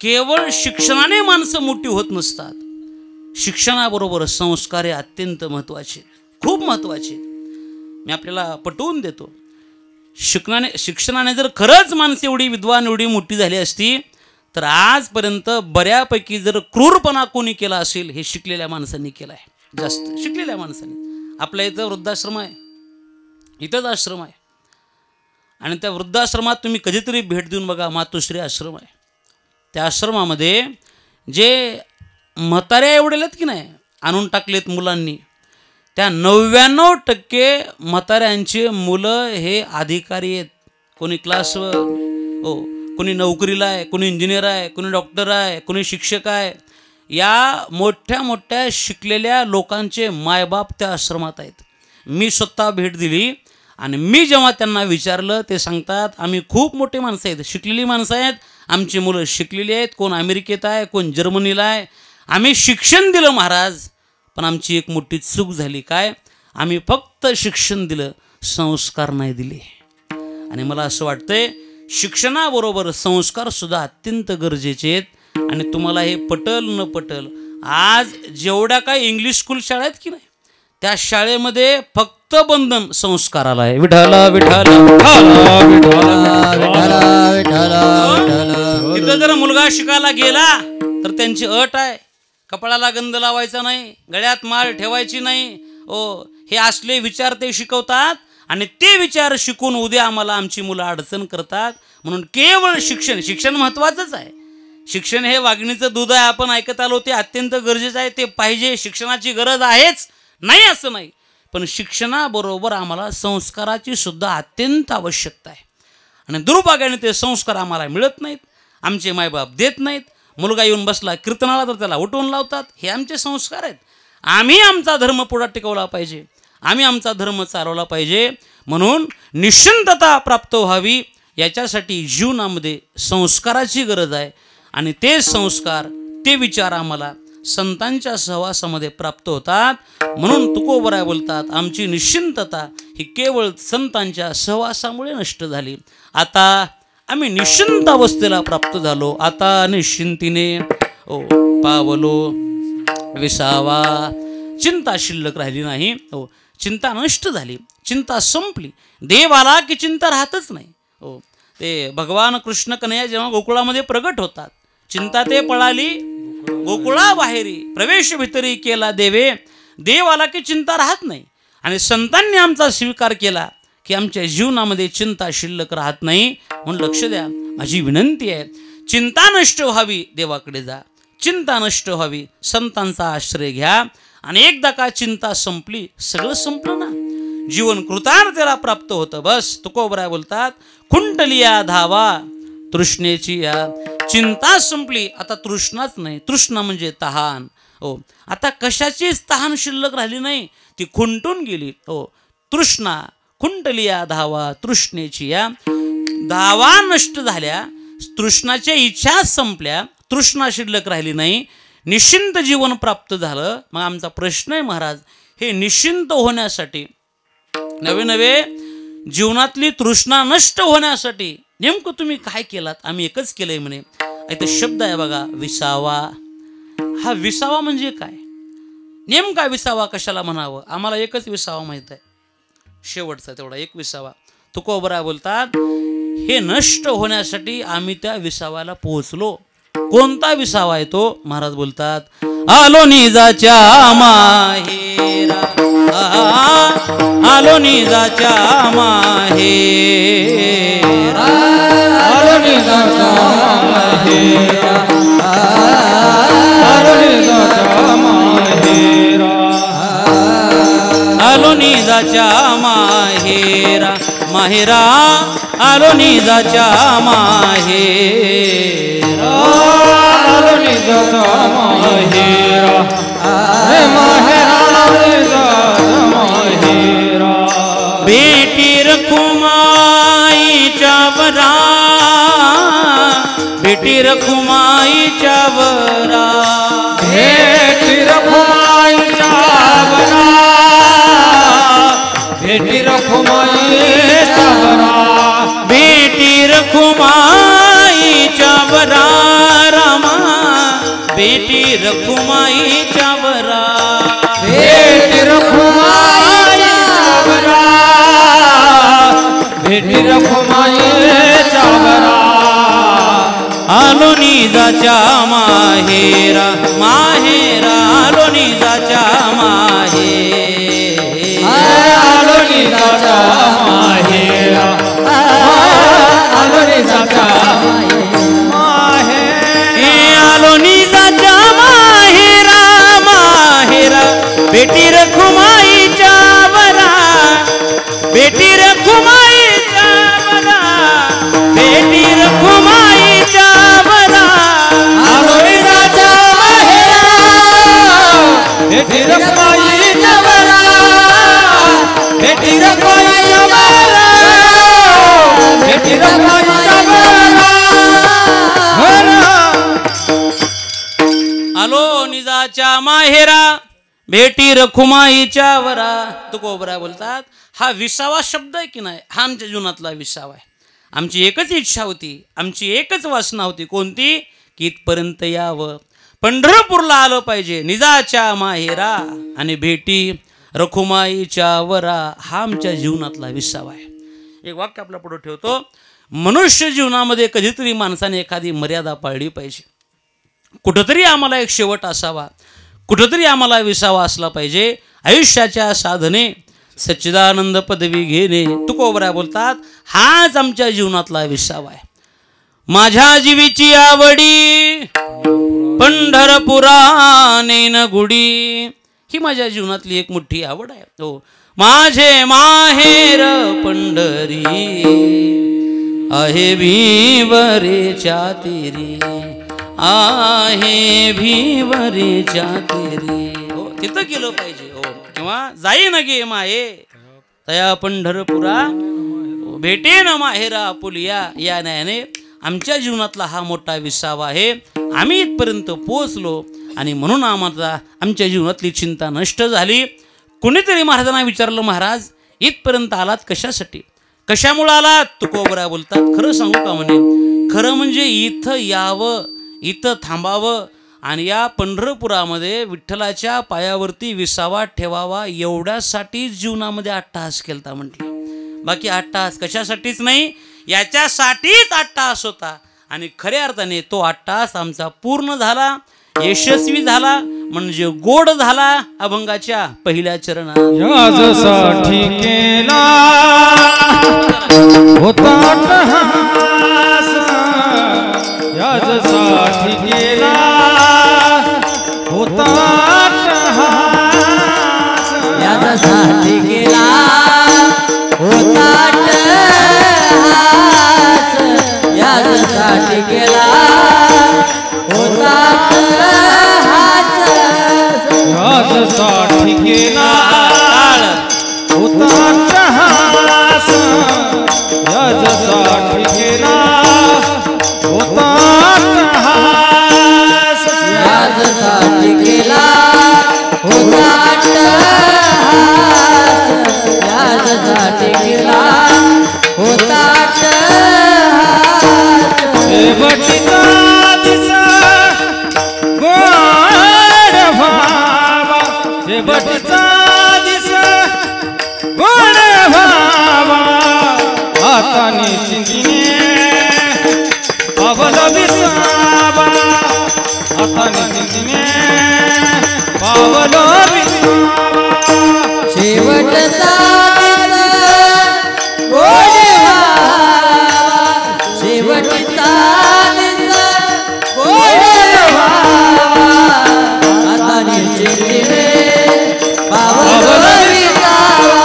A: केवळ शिक्षणाने माणसं मोठी होत नसतात, शिक्षणाबरोबर संस्कार हे अत्यंत महत्त्वाचे, खूप महत्त्वाचे. मी आपल्याला पटवून देतो, शिक्षणाने जर खरंच माणसं एवढी विद्वान एवढी मोठी झाली असती तर आजपर्यंत बऱ्यापैकी जर क्रूरपणा कोणी केला असेल हे शिकलेल्या माणसांनी केला आहे, जास्त शिकलेल्या माणसांनी. आपल्या इथं वृद्धाश्रम आहे, इथंच आश्रम आहे, आणि त्या वृद्धाश्रमात तुम्ही कधीतरी भेट देऊन बघा. मातोश्री आश्रम आहे, त्या आश्रमामध्ये जे म्हाताऱ्या एवढेलेत की नाही आणून टाकलेत मुलांनी, त्या 99% म्हाताऱ्यांचे मुलं हे अधिकारी आहेत. कोणी क्लासवर, हो कोणी नोकरीला आहे, कोणी इंजिनियर आहे, कोणी डॉक्टर आहे, कोणी शिक्षक आहे. या मोठ्या मोठ्या शिकलेल्या लोकांचे मायबाप त्या आश्रमात आहेत. मी स्वतः भेट दिली आणि मी जेव्हा त्यांना विचारलं ते सांगतात, आम्ही खूप मोठे माणसं आहेत, शिकलेली माणसं आहेत, आमची मुलं शिकलेली आहेत, कोण अमेरिकेत आहे, कोण जर्मनीला आहे. आम्ही शिक्षण दिलं महाराज, पण आमची एक मोठी चूक झाली. काय? आम्ही फक्त शिक्षण दिलं, संस्कार नाही दिले. आणि मला असं वाटतंय शिक्षणाबरोबर संस्कारसुद्धा अत्यंत गरजेचे आहेत. आणि तुम्हाला हे पटल न पटल, आज जेवढ्या काही इंग्लिश स्कूल शाळा आहेत की नाही, त्या शाळेमध्ये फक्त बंधन संस्काराला आहे. विठाल विठाल तिथं जर मुलगा शिकायला गेला तर त्यांची अट आहे, कपाळाला गंध लावायचा नाही, गळ्यात माळ ठेवायची नाही. ओ हे असले विचार ते शिकवतात आणि ते विचार शिकून उद्या आम्हाला आमची मुलं अडचण करतात. म्हणून केवळ शिक्षण महत्त्वाचंच आहे. शिक्षण हे वाघिणीचं दूध आहे, आपण ऐकत आलो, ते अत्यंत गरजेचं आहे, ते पाहिजे, शिक्षणाची गरज आहेच, नाही असं नाही. पण शिक्षणाबरोबर आम्हाला संस्काराची सुद्धा अत्यंत आवश्यकता आहे. आणि दुर्भाग्याने ते संस्कार आम्हाला मिळत नाहीत, आमचे मायबाप देत नाहीत. मुलगा येऊन बसला कीर्तनाला तर त्याला उठवून लावतात. हे आमचे संस्कार आहेत. आम्ही आमचा धर्म पुढे टिकवला पाहिजे, आम्ही आमचा धर्म चालवला पाहिजे. म्हणून निश्चिंतता प्राप्त व्हावी याच्यासाठी जीवनामध्ये संस्काराची गरज आहे. आणि ते संस्कार, ते विचार आम्हाला संतांच्या सहवासामध्ये प्राप्त होतात. म्हणून तुकोबराय बोलतात, आमची निश्चिंतता ही केवळ संतांच्या सहवासामुळे नष्ट झाली. आता आम्ही निश्चिंत अवस्थेला प्राप्त झालो. आता निश्चिंतीने पावलो विसावा. चिंता शिल्लक राहिली नाही. हो, चिंता नष्ट झाली, चिंता संपली. देव आला की चिंता राहतच नाही. हो, ते भगवान कृष्ण कन्हैया जेव्हा गोकुळामध्ये प्रगट होतात, चिंता ते पळाली गोकुळाबाहेरी प्रवेश भितरी केला देवे, देव आला की चिंता राहत नाही. आणि संतांनी आमचा स्वीकार केला की आमच्या जीवनामध्ये चिंता शिल्लक राहत नाही. म्हणून लक्ष द्या, माझी विनंती आहे, चिंता नष्ट व्हावी देवाकडे जा, चिंता नष्ट व्हावी संतांचा आश्रय घ्या. आणि एकदा का चिंता संपली, सगळं संपलं ना, जीवन कृतार्थतेला प्राप्त होतं. बस तुकोबराय बोलतात, खुंटलिया धावा तृष्णेची या. चिंता संपली, आता तृष्णाच नाही. तृष्णा म्हणजे तहान. हो, आता कशाचीच तहान शिल्लक राहिली नाही, ती खुंटून गेली. हो, तृष्णा खुंटलिया धावा तृष्णेची या. धावा नष्ट झाल्या, तृष्णाच्या इच्छा संपल्या, तृष्णा शिल्लक राहिली नाही, निश्चिंत जीवन प्राप्त झालं. मग आमचा प्रश्न आहे महाराज, हे निश्चिंत होण्यासाठी, नवे नवे जीवनातली तृष्णा नष्ट होण्यासाठी नेमकं तुम्ही काय केलात? आम्ही एकच केलंय म्हणे. इथं शब्द आहे बघा, विसावा. हा विसावा म्हणजे काय? नेमका विसावा कशाला म्हणावं? आम्हाला एकच विसावा माहित आहे, शेवटचा तेवढा एक विसावा. तुकोबराय बोलतात, हे नष्ट होण्यासाठी आम्ही त्या विसाव्याला पोहोचलो. कोणता विसावा आहे तो? महाराज बोलतात, आलो निजाच्या माहेरा, आलो निजाच्या माहेरा,
B: आलो निजाच्या माहेरा, आलो निजाच्या माहेरा,
A: आलो निजाच्या माहेरा, माहेरा आलो निजाच्या माहेरा,
B: आलो निजाच्या माहेरा, रे माहेरा निजाच्या माहेरा.
A: बेटी रखुमाईच्या वरा, बेटी रखुमाईच्या वरा,
B: भेटी रखुमाईच्या वरा, भेटी रखुमाईच्या वरा,
A: बेटी रखुमाईच्या वरा, रामा बेटी रखुमाईच्या वरा,
B: भेटी रखुमाईच्या वरा, भेटी रखुमाईच्या वरा.
A: आलो निजाच्या माहेरा, माहेरा आलो निजाच्या माहेरा,
B: आलो निजाच्या माहेरा, आलो निजाच्या माहेरा,
A: आलो निजाच्या माहेरा, माहेरा बेटी रखुमाईच्या वरा, बेटी रखुमाईच्या वरा, बेटी रखुमाईच्या वरा,
B: आलो निजाच्या माहेरा, भेटी रखुमाईच्या वरा, भेटी रखुमाईच्या वरा, भेटी रखुमाईच्या वरा.
A: आलो निजाच्या माहेरा, भेटी रखुमाईच्या वरा. तुकोबराय बोलतात, हा विसावा शब्द आहे की नाही, हा आमच्या जीवनातला विसावा आहे. आमची एकच इच्छा होती, आमची एकच वासना होती, कोणती? की इथपर्यंत यावं, पंढरपूरला आलं पाहिजे, निजाच्या माहेरा आणि भेटी रखुमाईच्या वरा. हा आमच्या जीवनातला विसावा आहे. एक वाक्य आपल्या पुढे ठेवतो, मनुष्य जीवनामध्ये कधीतरी माणसाने एखादी मर्यादा पाळली पाहिजे. कुठंतरी आम्हाला एक शेवट असावा, कुठंतरी आम्हाला विसावा असला पाहिजे. आयुष्याच्या साधने सच्चिदानंद पदवी घेणे. तुकोबराय बोलतात, हाच आमच्या जीवनातला विसावा आहे. माझ्या जीवीची आवडी पंढरपुरा नेन गुडी, ही माझ्या जीवनातली एक मोठी आवड आहे. हो, माझे माहेर पंढरी आहे भीवरेच्या तेरी, आहे भीवरेच्या तेरी. हो, तिथं गेलं पाहिजे. हो, किंवा जाई न गे माये तया पंढरपुरा, भेटे न माहेरा पुलिया. या न्यायाने आमच्या जीवनातला हा मोठा विसावा आहे. आम्ही इथपर्यंत पोहोचलो आणि म्हणून आम्हाला आमच्या जीवनातली चिंता नष्ट झाली. कुणीतरी महाराजांना विचारलं, महाराज इथपर्यंत आलात कशासाठी, कशामुळे आलात? तुकोबराय बोलतात, खरं सांगू का म्हणे, खरं म्हणजे इथं यावं, इथं थांबावं आणि या पंढरपुरामध्ये विठ्ठलाच्या पायावरती विसावा ठेवावा एवढ्यासाठी जीवनामध्ये अट्टहास केलता म्हटलं. बाकी अट्टहास कशासाठीच नाही, याच्यासाठीच अट्टहास होता. आणि खऱ्या अर्थाने तो अट्टहास आमचा पूर्ण झाला. यशस्वी झाला म्हणजे गोड झाला अभंगाच्या पहिल्या चरणात.
B: याजसाठी केला होता अट्टहास, याजसाठी केला होता अट्टहास,
C: यासाठी केला होता अट्टहास, यासाठी केला होता अट्टहास,
B: याजसाठी केला होता अट्टहास, याजसाठी केला होता अट्टहास,
C: यासाठी केला होता अट्टहास, यासाठी केला होता अट्टहास.
B: शेवटीचा दिसा गोड व्हावा, शेवटीचा दिसा गोड व्हावा, हाताने चिंतीने पावलं विसावा, हाताने चिंतीने पावलं विसावा.
C: शेवटचा दिस गोड व्हावा, शेवटचा दिस गोड व्हावा, हाताने चिंतीने पावलं विसावा,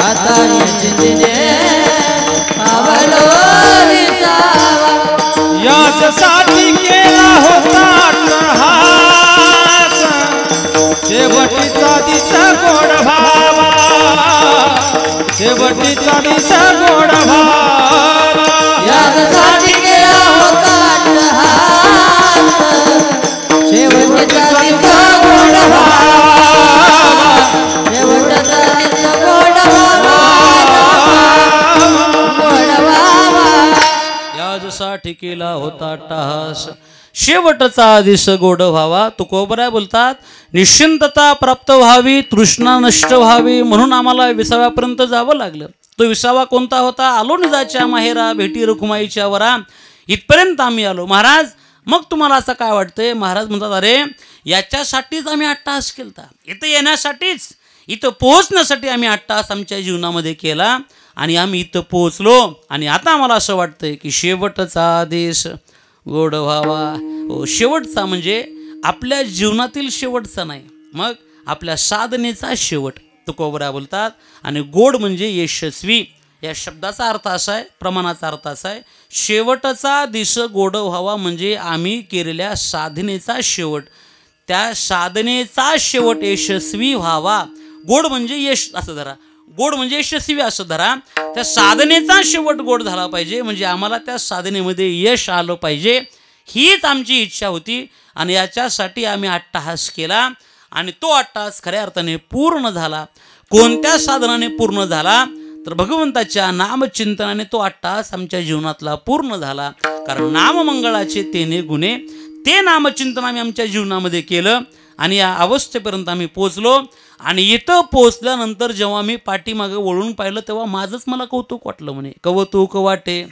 C: हाताने चिंतीने पावलं विसावा.
B: याच्यासाठी केला होता अट्टहास, शेवटीचा दिसा गोड व्हावा, शेवटीचा दिसा गोड व्हावा.
C: यासाठी केला होता अट्टहास, शेवटचा दिस गोड व्हावा, शेवटचा दिस गोड व्हावा, गोड व्हावा.
A: याजसाठी केला होता अट्टहास, शेवटचा दिस गोड व्हावा. तुकोबराय बोलतात निश्चिंतता प्राप्त व्हावी, तृष्णा नष्ट व्हावी, म्हणून आम्हाला विसाव्यापर्यंत जावं लागलं. तो विसावा कोणता होता? आलो निजाच्या माहेरा, भेटी रुक्माईच्या वरा, इथपर्यंत आम्ही आलो. महाराज मग तुम्हाला असं काय वाटतंय? महाराज म्हणतात अरे याच्यासाठीच आम्ही अट्टहास केलता, इथं येण्यासाठीच, इथं पोहोचण्यासाठी आम्ही अट्टहास आमच्या जीवनामध्ये केला आणि आम्ही इथं पोहोचलो. आणि आता आम्हाला असं वाटतंय की शेवटचा दिस गोड व्हावा. हो, शेवटचा म्हणजे आपल्या जीवनातील शेवटचा नाही, मग आपल्या साधनेचा शेवट तुकोबरा बोलतात. आणि गोड म्हणजे यशस्वी. या शब्दाचा अर्थ असा आहे, प्रमाणाचा अर्थ असा आहे, शेवटचा दिस गोड व्हावा म्हणजे आम्ही केलेल्या साधनेचा शेवट, त्या साधनेचा शेवट यशस्वी व्हावा. गोड म्हणजे यश असं धरा, गोड म्हणजे यशस्वी असं धरा. त्या साधनेचा शेवट गोड झाला पाहिजे, म्हणजे आम्हाला त्या साधनेमध्ये यश आलं पाहिजे, हीच आमची इच्छा होती. आणि याच्यासाठी आम्ही अट्टहास केला आणि तो अट्टहास खऱ्या अर्थाने पूर्ण झाला. कोणत्या साधनाने पूर्ण झाला? तर भगवंताच्या नामचिंतनाने तो अट्टहास आमच्या जीवनातला पूर्ण झाला. कारण नाममंगळाचे तेने गुणे, ते नामचिंतन आम्ही आमच्या जीवनामध्ये केलं आणि या अवस्थेपर्यंत आम्ही पोचलो. आणि इथं पोचल्यानंतर जेव्हा मी पाठीमागं वळून पाहिलं तेव्हा माझंच मला कौतुक वाटलं. म्हणे कौतुक वाटे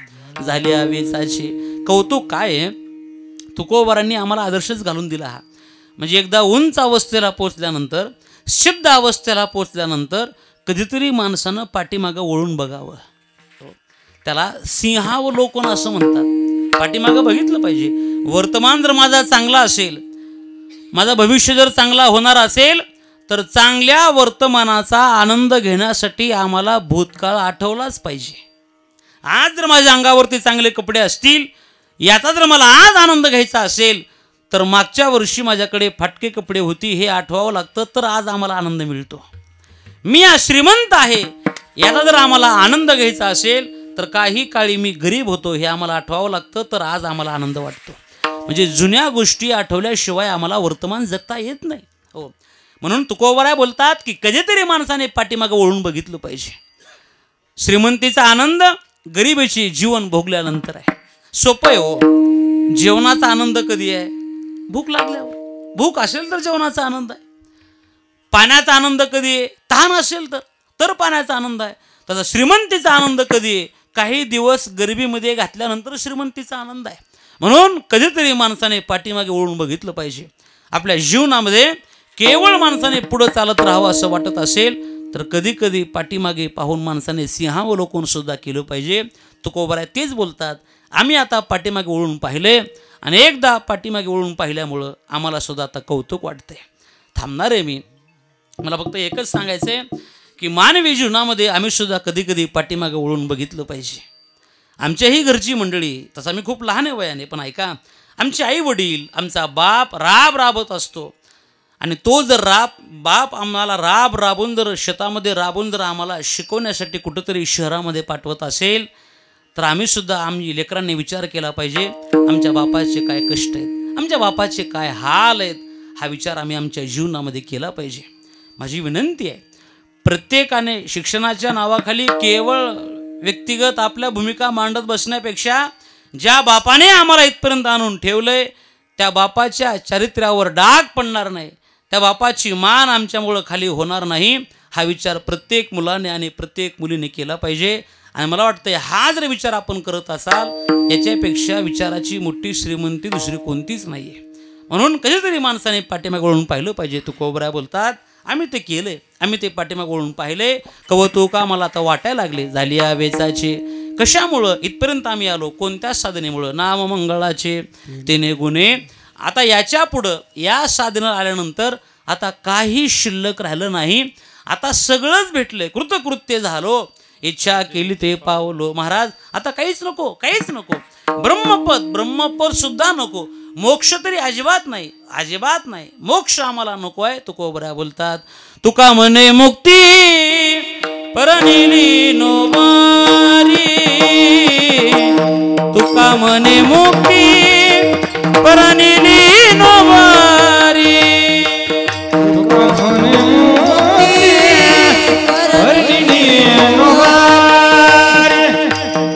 A: झाली वेचाची. कौतुक काय आहे? तुकोबारांनी आम्हाला आदर्शच घालून दिला हा. म्हणजे एकदा उंच अवस्थेला पोचल्यानंतर, सिद्ध अवस्थेला पोचल्यानंतर कधीतरी माणसानं पाठीमागं वळून बघावं. त्याला सिंहावलोकन असं म्हणतात. पाठीमागं बघितलं पाहिजे. वर्तमान जर माझा चांगला असेल, माझा भविष्य जर चांगला होणार असेल, तर चांगल्या वर्तमानाचा आनंद घेण्यासाठी आम्हाला भूतकाळ आठवलाच पाहिजे. आज जर माझ्या अंगावरती चांगले कपडे असतील, याचा जर मला आज आनंद घ्यायचा असेल, तर मागच्या वर्षी माझ्याकडे फाटके कपडे होती हे आठवावं लागतं, तर आज आम्हाला आनंद मिळतो. मी आज श्रीमंत आहे, याचा जर आम्हाला आनंद घ्यायचा असेल, तर काही काळी मी गरीब होतो हे आम्हाला आठवावं लागतं, तर आज आम्हाला आनंद वाटतो. म्हणजे जुन्या गोष्टी आठवल्याशिवाय आम्हाला वर्तमान जगता येत नाही. हो, म्हणून तुकोबराय बोलतात की कधीतरी माणसाने पाठीमागं वळून बघितलं पाहिजे. श्रीमंतीचा आनंद गरिबीचे जीवन भोगल्यानंतर आहे. सोपं आहे हो. जेवणाचा आनंद कधी आहे? भूक लागल्यावर. भूक असेल तर जेवणाचा आनंद आहे. पाण्याचा आनंद कधी आहे? तहान असेल तर पाण्याचा आनंद आहे. तसा श्रीमंतीचा आनंद कधी आहे? काही दिवस गरिबीमध्ये घातल्यानंतर श्रीमंतीचा आनंद आहे. म्हणून कधीतरी माणसाने पाठीमागे वळून बघितलं पाहिजे. आपल्या जीवनामध्ये केवळ माणसाने पुढं चालत राहावं असं वाटत असेल तर कधी कधी पाठीमागे पाहून माणसाने सिंहावलोकन सुद्धा केलं पाहिजे. तुकोबराय तेच बोलतात. आम्ही आता पाठीमागे वळून पाहिले आणि एकदा पाठीमागे वळून पाहिल्यामुळं आम्हाला सुद्धा आता कौतुक वाटते. थांबणार आहे मी. मला फक्त एकच सांगायचं आहे की मानवी जीवनामध्ये आम्ही सुद्धा कधी कधी पाठीमागे वळून बघितलं पाहिजे. आमच्याही घरची मंडळी, तसा मी खूप लहान आहे वयाने, पण ऐका, आमचे आई वडील, आमचा बाप राबत असतो आणि तो जर बाप आम्हाला राबून जर शेतामध्ये राबून जर आम्हाला शिकवण्यासाठी कुठंतरी शहरामध्ये पाठवत असेल तर आम्ही लेकरांनी विचार केला पाहिजे आमच्या बापाचे काय कष्ट आहेत, आमच्या बापाचे काय हाल आहेत, हा विचार आम्ही आमच्या जीवनामध्ये केला पाहिजे. माझी विनंती आहे, प्रत्येकाने शिक्षणाच्या नावाखाली केवळ व्यक्तिगत आपल्या भूमिका मांडत बसण्यापेक्षा ज्या बापाने आम्हाला इथपर्यंत आणून ठेवलंय त्या बापाच्या चारित्र्यावर डाग पडणार नाही, त्या बापाची मान आमच्यामुळं खाली होणार नाही, हा विचार प्रत्येक मुलाने आणि प्रत्येक मुलीने केला पाहिजे. आणि मला वाटतं हा जर विचार आपण करत असाल याच्यापेक्षा विचाराची मोठी श्रीमंती दुसरी कोणतीच नाही आहे. म्हणून कधीतरी माणसाने पाठीमागे वळून पाहिलं पाहिजे. तुकोबराय बोलतात आम्ही ते केले, आम्ही ते पाठीमागे वळून पाहिले. कवतुका मला आता वाटायला लागले झाली या वेचाचे. कशामुळं इथपर्यंत आम्ही आलो, कोणत्या साधनेमुळं? नाम मंगळाचे तेने गुणे. आता याच्या पुढं या साधनेला आल्यानंतर आता काही शिल्लक राहिलं नाही, आता सगळंच भेटलंय, कृतकृत्य झालो, इच्छा केली ते पावलो. महाराज आता काहीच नको, काहीच नको. ब्रह्मपद सुद्धा नको, मोक्ष तरी अजिबात नाही, अजिबात नाही. मोक्ष आम्हाला नको आहे. तुकोबराय बोलतात तुका म्हणे मुक्ती परनिली नोवारी, तुका म्हणे मुक्ती परनिली नोवारी,
B: तुका म्हणे मुक्ती परनिली नोवारी,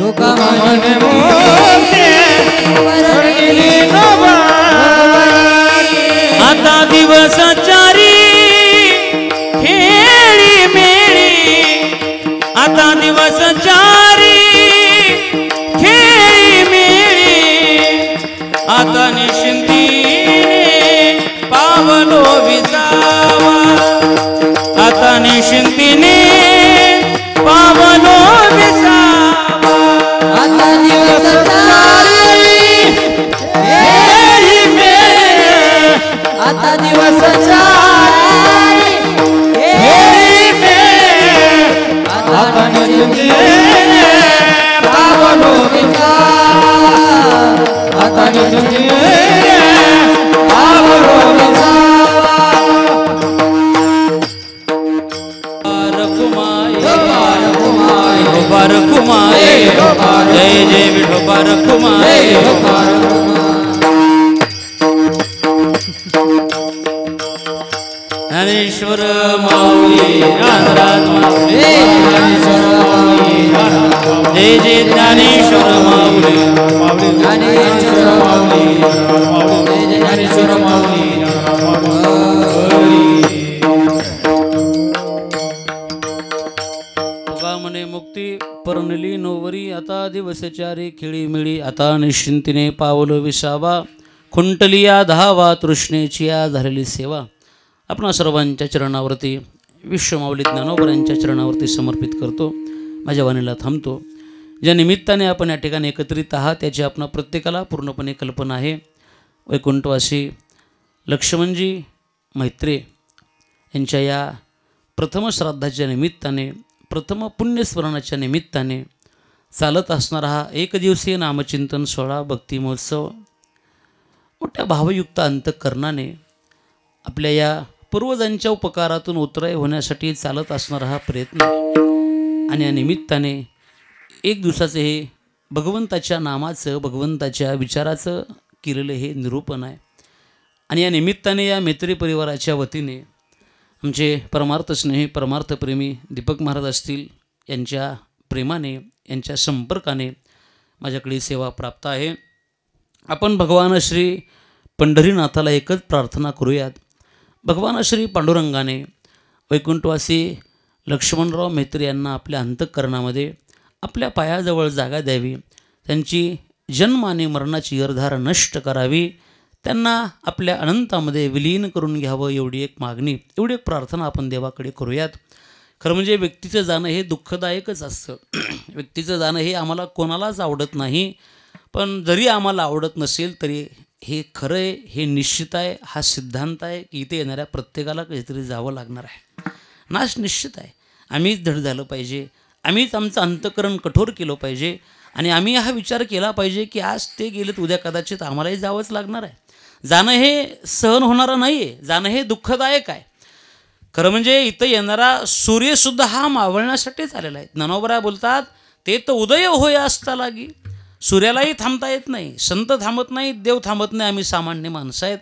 B: तुका म्हणे मुक्ती परनिली नोवारी.
A: आता दिवस चारी खेळी मेळी, आता दिवस चारी खेळी मेळी, आता निश्चिंतीने पावलो विसावा, आता निश्चिंतीने पावलो विसावा.
C: आता दिवस चारी खेळी मेळी, आता दिवस चारी खेळी मेळी, आता निश्चिंतीने पावलो विसावा, आता निश्चिंतीने पावलो विसावा.
A: रखुमाये जय जय विठोबा रखुमाये. ज्ञानेश्वर माऊली जय जय ज्ञानेश्वर माऊली,
C: ज्ञानेश्वर माऊली, जय जय ज्ञानेश्वर माऊली.
A: म्हणे मुक्ती परनिली नोवरी, आता दिवस चारी खेळी मिळी, आता निश्चिंतीने पावलो विसावा, खुंटलिया धावा तृष्णेची या झालेली सेवा आपणा सर्वांच्या चरणावरती विश्वमाऊली ज्ञानोबरांच्या चरणावरती समर्पित करतो. माझ्या वाणीला थांबतो. ज्या निमित्ताने आपण या ठिकाणी एकत्रित आहात त्याची आपणा प्रत्येकाला पूर्णपणे कल्पना आहे. वैकुंठवासी लक्ष्मणजी मैत्रे यांच्या या प्रथम श्राद्धाच्या निमित्ताने, प्रथम पुण्यस्मरणाच्या निमित्ताने चालत असणारा हा एकदिवसीय नामचिंतन सोहळा भक्ती महोत्सव मोठ्या भावयुक्त अंतःकरणाने आपल्या या पूर्वजांच्या उपकारातून उतराय होण्यासाठी चालत असणारा हा प्रयत्न आणि या निमित्ताने एक दिवसाचं हे भगवंताच्या नामाचं, भगवंताच्या विचाराचं केलेलं हे निरूपण आहे. आणि या निमित्ताने या मैत्री परिवाराच्या वतीने आमचे परमार्थ स्नेही परमार्थप्रेमी दीपक महाराज असतील यांच्या प्रेमाने, यांच्या संपर्काने माझ्याकडे सेवा प्राप्त आहे. आपण भगवान श्री पंढरीनाथाला एकच प्रार्थना करूयात. भगवान श्री पांडुरंगाने वैकुंठवासी लक्ष्मणराव मैत्री यांना आपल्या अंतःकरणामध्ये आपल्या पायाजवळ जागा द्यावी, त्यांची जन्म आणि मरणाची यरधार नष्ट करावी, त्यांना आपल्या अनंतामध्ये विलीन करून घ्यावं, एवढी एक मागणी, एवढी एक प्रार्थना आपण देवाकडे करूयात. खरं म्हणजे व्यक्तीचं जाणं हे दुःखदायकच असतं. व्यक्तीचं जाणं हे आम्हाला कोणालाच आवडत नाही, पण जरी आम्हाला आवडत नसेल तरी हे खरं आहे, हे निश्चित आहे, हा सिद्धांत आहे की इथे येणाऱ्या प्रत्येकाला कधीतरी जावं लागणार आहे. नाश निश्चित आहे. आम्हीच धड झालं पाहिजे, आम्हीच आमचं अंतःकरण कठोर केलं पाहिजे आणि आम्ही हा विचार केला पाहिजे की आज ते गेलेत, उद्या कदाचित आम्हालाही जावंच लागणार आहे. जाणं हे सहन होणारं नाही आहे, जाणं हे दुःखदायक आहे. खरं म्हणजे इथं येणारा सूर्यसुद्धा हा मावळण्यासाठीच आलेला आहे. ज्ञानोबराय बोलतात, ते तर उदय होय असता लागी. सूर्यालाही थांबता येत नाही, संत थांबत नाही, देव थांबत नाही, आम्ही सामान्य माणसं आहेत,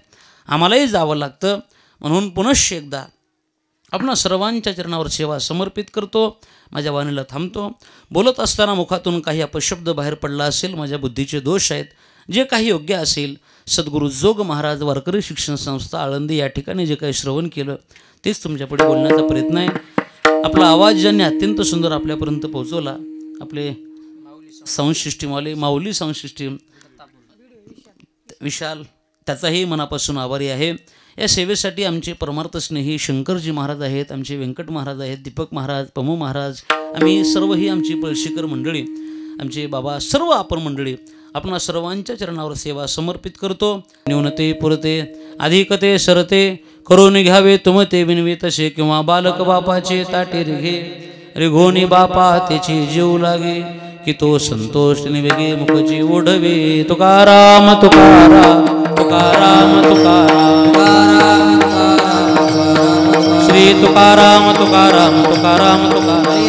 A: आम्हालाही जावं लागतं. म्हणून पुनश्च एकदा आपण सर्वांच्या चरणावर सेवा समर्पित करतो. माझ्या वाणीला थांबतो. बोलत असताना मुखातून काही अपशब्द बाहेर पडला असेल, माझ्या बुद्धीचे दोष आहेत. जे काही योग्य असेल, सद्गुरू जोग महाराज वारकरी शिक्षण संस्था आळंदी या ठिकाणी जे काही श्रवण केलं तेच तुमच्यापुढे बोलण्याचा प्रयत्न आहे. आपला आवाज ज्यांनी अत्यंत सुंदर आपल्यापर्यंत पोहोचवला, आपले साऊंड सिस्टीमवाले माऊली साऊंड सिस्टीम विशाल, त्याचाही मनापासून आभारी आहे. या सेवेसाठी आमचे परमार्थ स्नेही शंकरजी महाराज आहेत, आमचे व्यंकट महाराज आहेत, दीपक महाराज, पमू महाराज, आम्ही सर्व ही आमची पळशीकर मंडळी, आमचे बाबा, सर्व आपण मंडळी आपण सर्वांच्या चरणावर सेवा समर्पित करतो. न्यूनते पुरते अधिकते सरते करून घ्यावे तुमते विनवे तसे, किंवा बालक बापाचे ताटे रिघे रिघोनी बापा त्याची जीव लागे, की तो संतोष निवेगे मुखची ओढवे. तुकाराम तुकाराम तुकाराम तुकाराम श्री तुकाराम तुकाराम तुकाराम तुकाराम.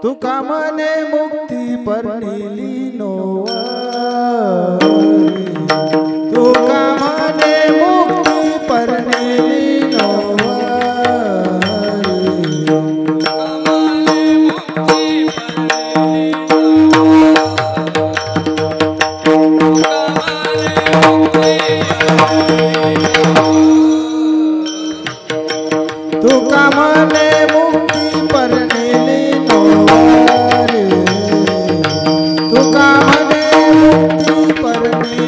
B: तुका मने मुक्ती परनिली नोवारी, तुका मने मुक्ती परनिली नोवारी, तुका मने मुक्ती परनिली नोवारी, तुका मने मुक्ती परनिली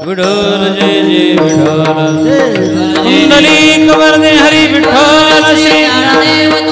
A: विठ्ठल जय जय विठ्ठल.
C: माऊली
A: कुंडलिक वरदे हरी विठ्ठल श्री
C: ज्ञानदेव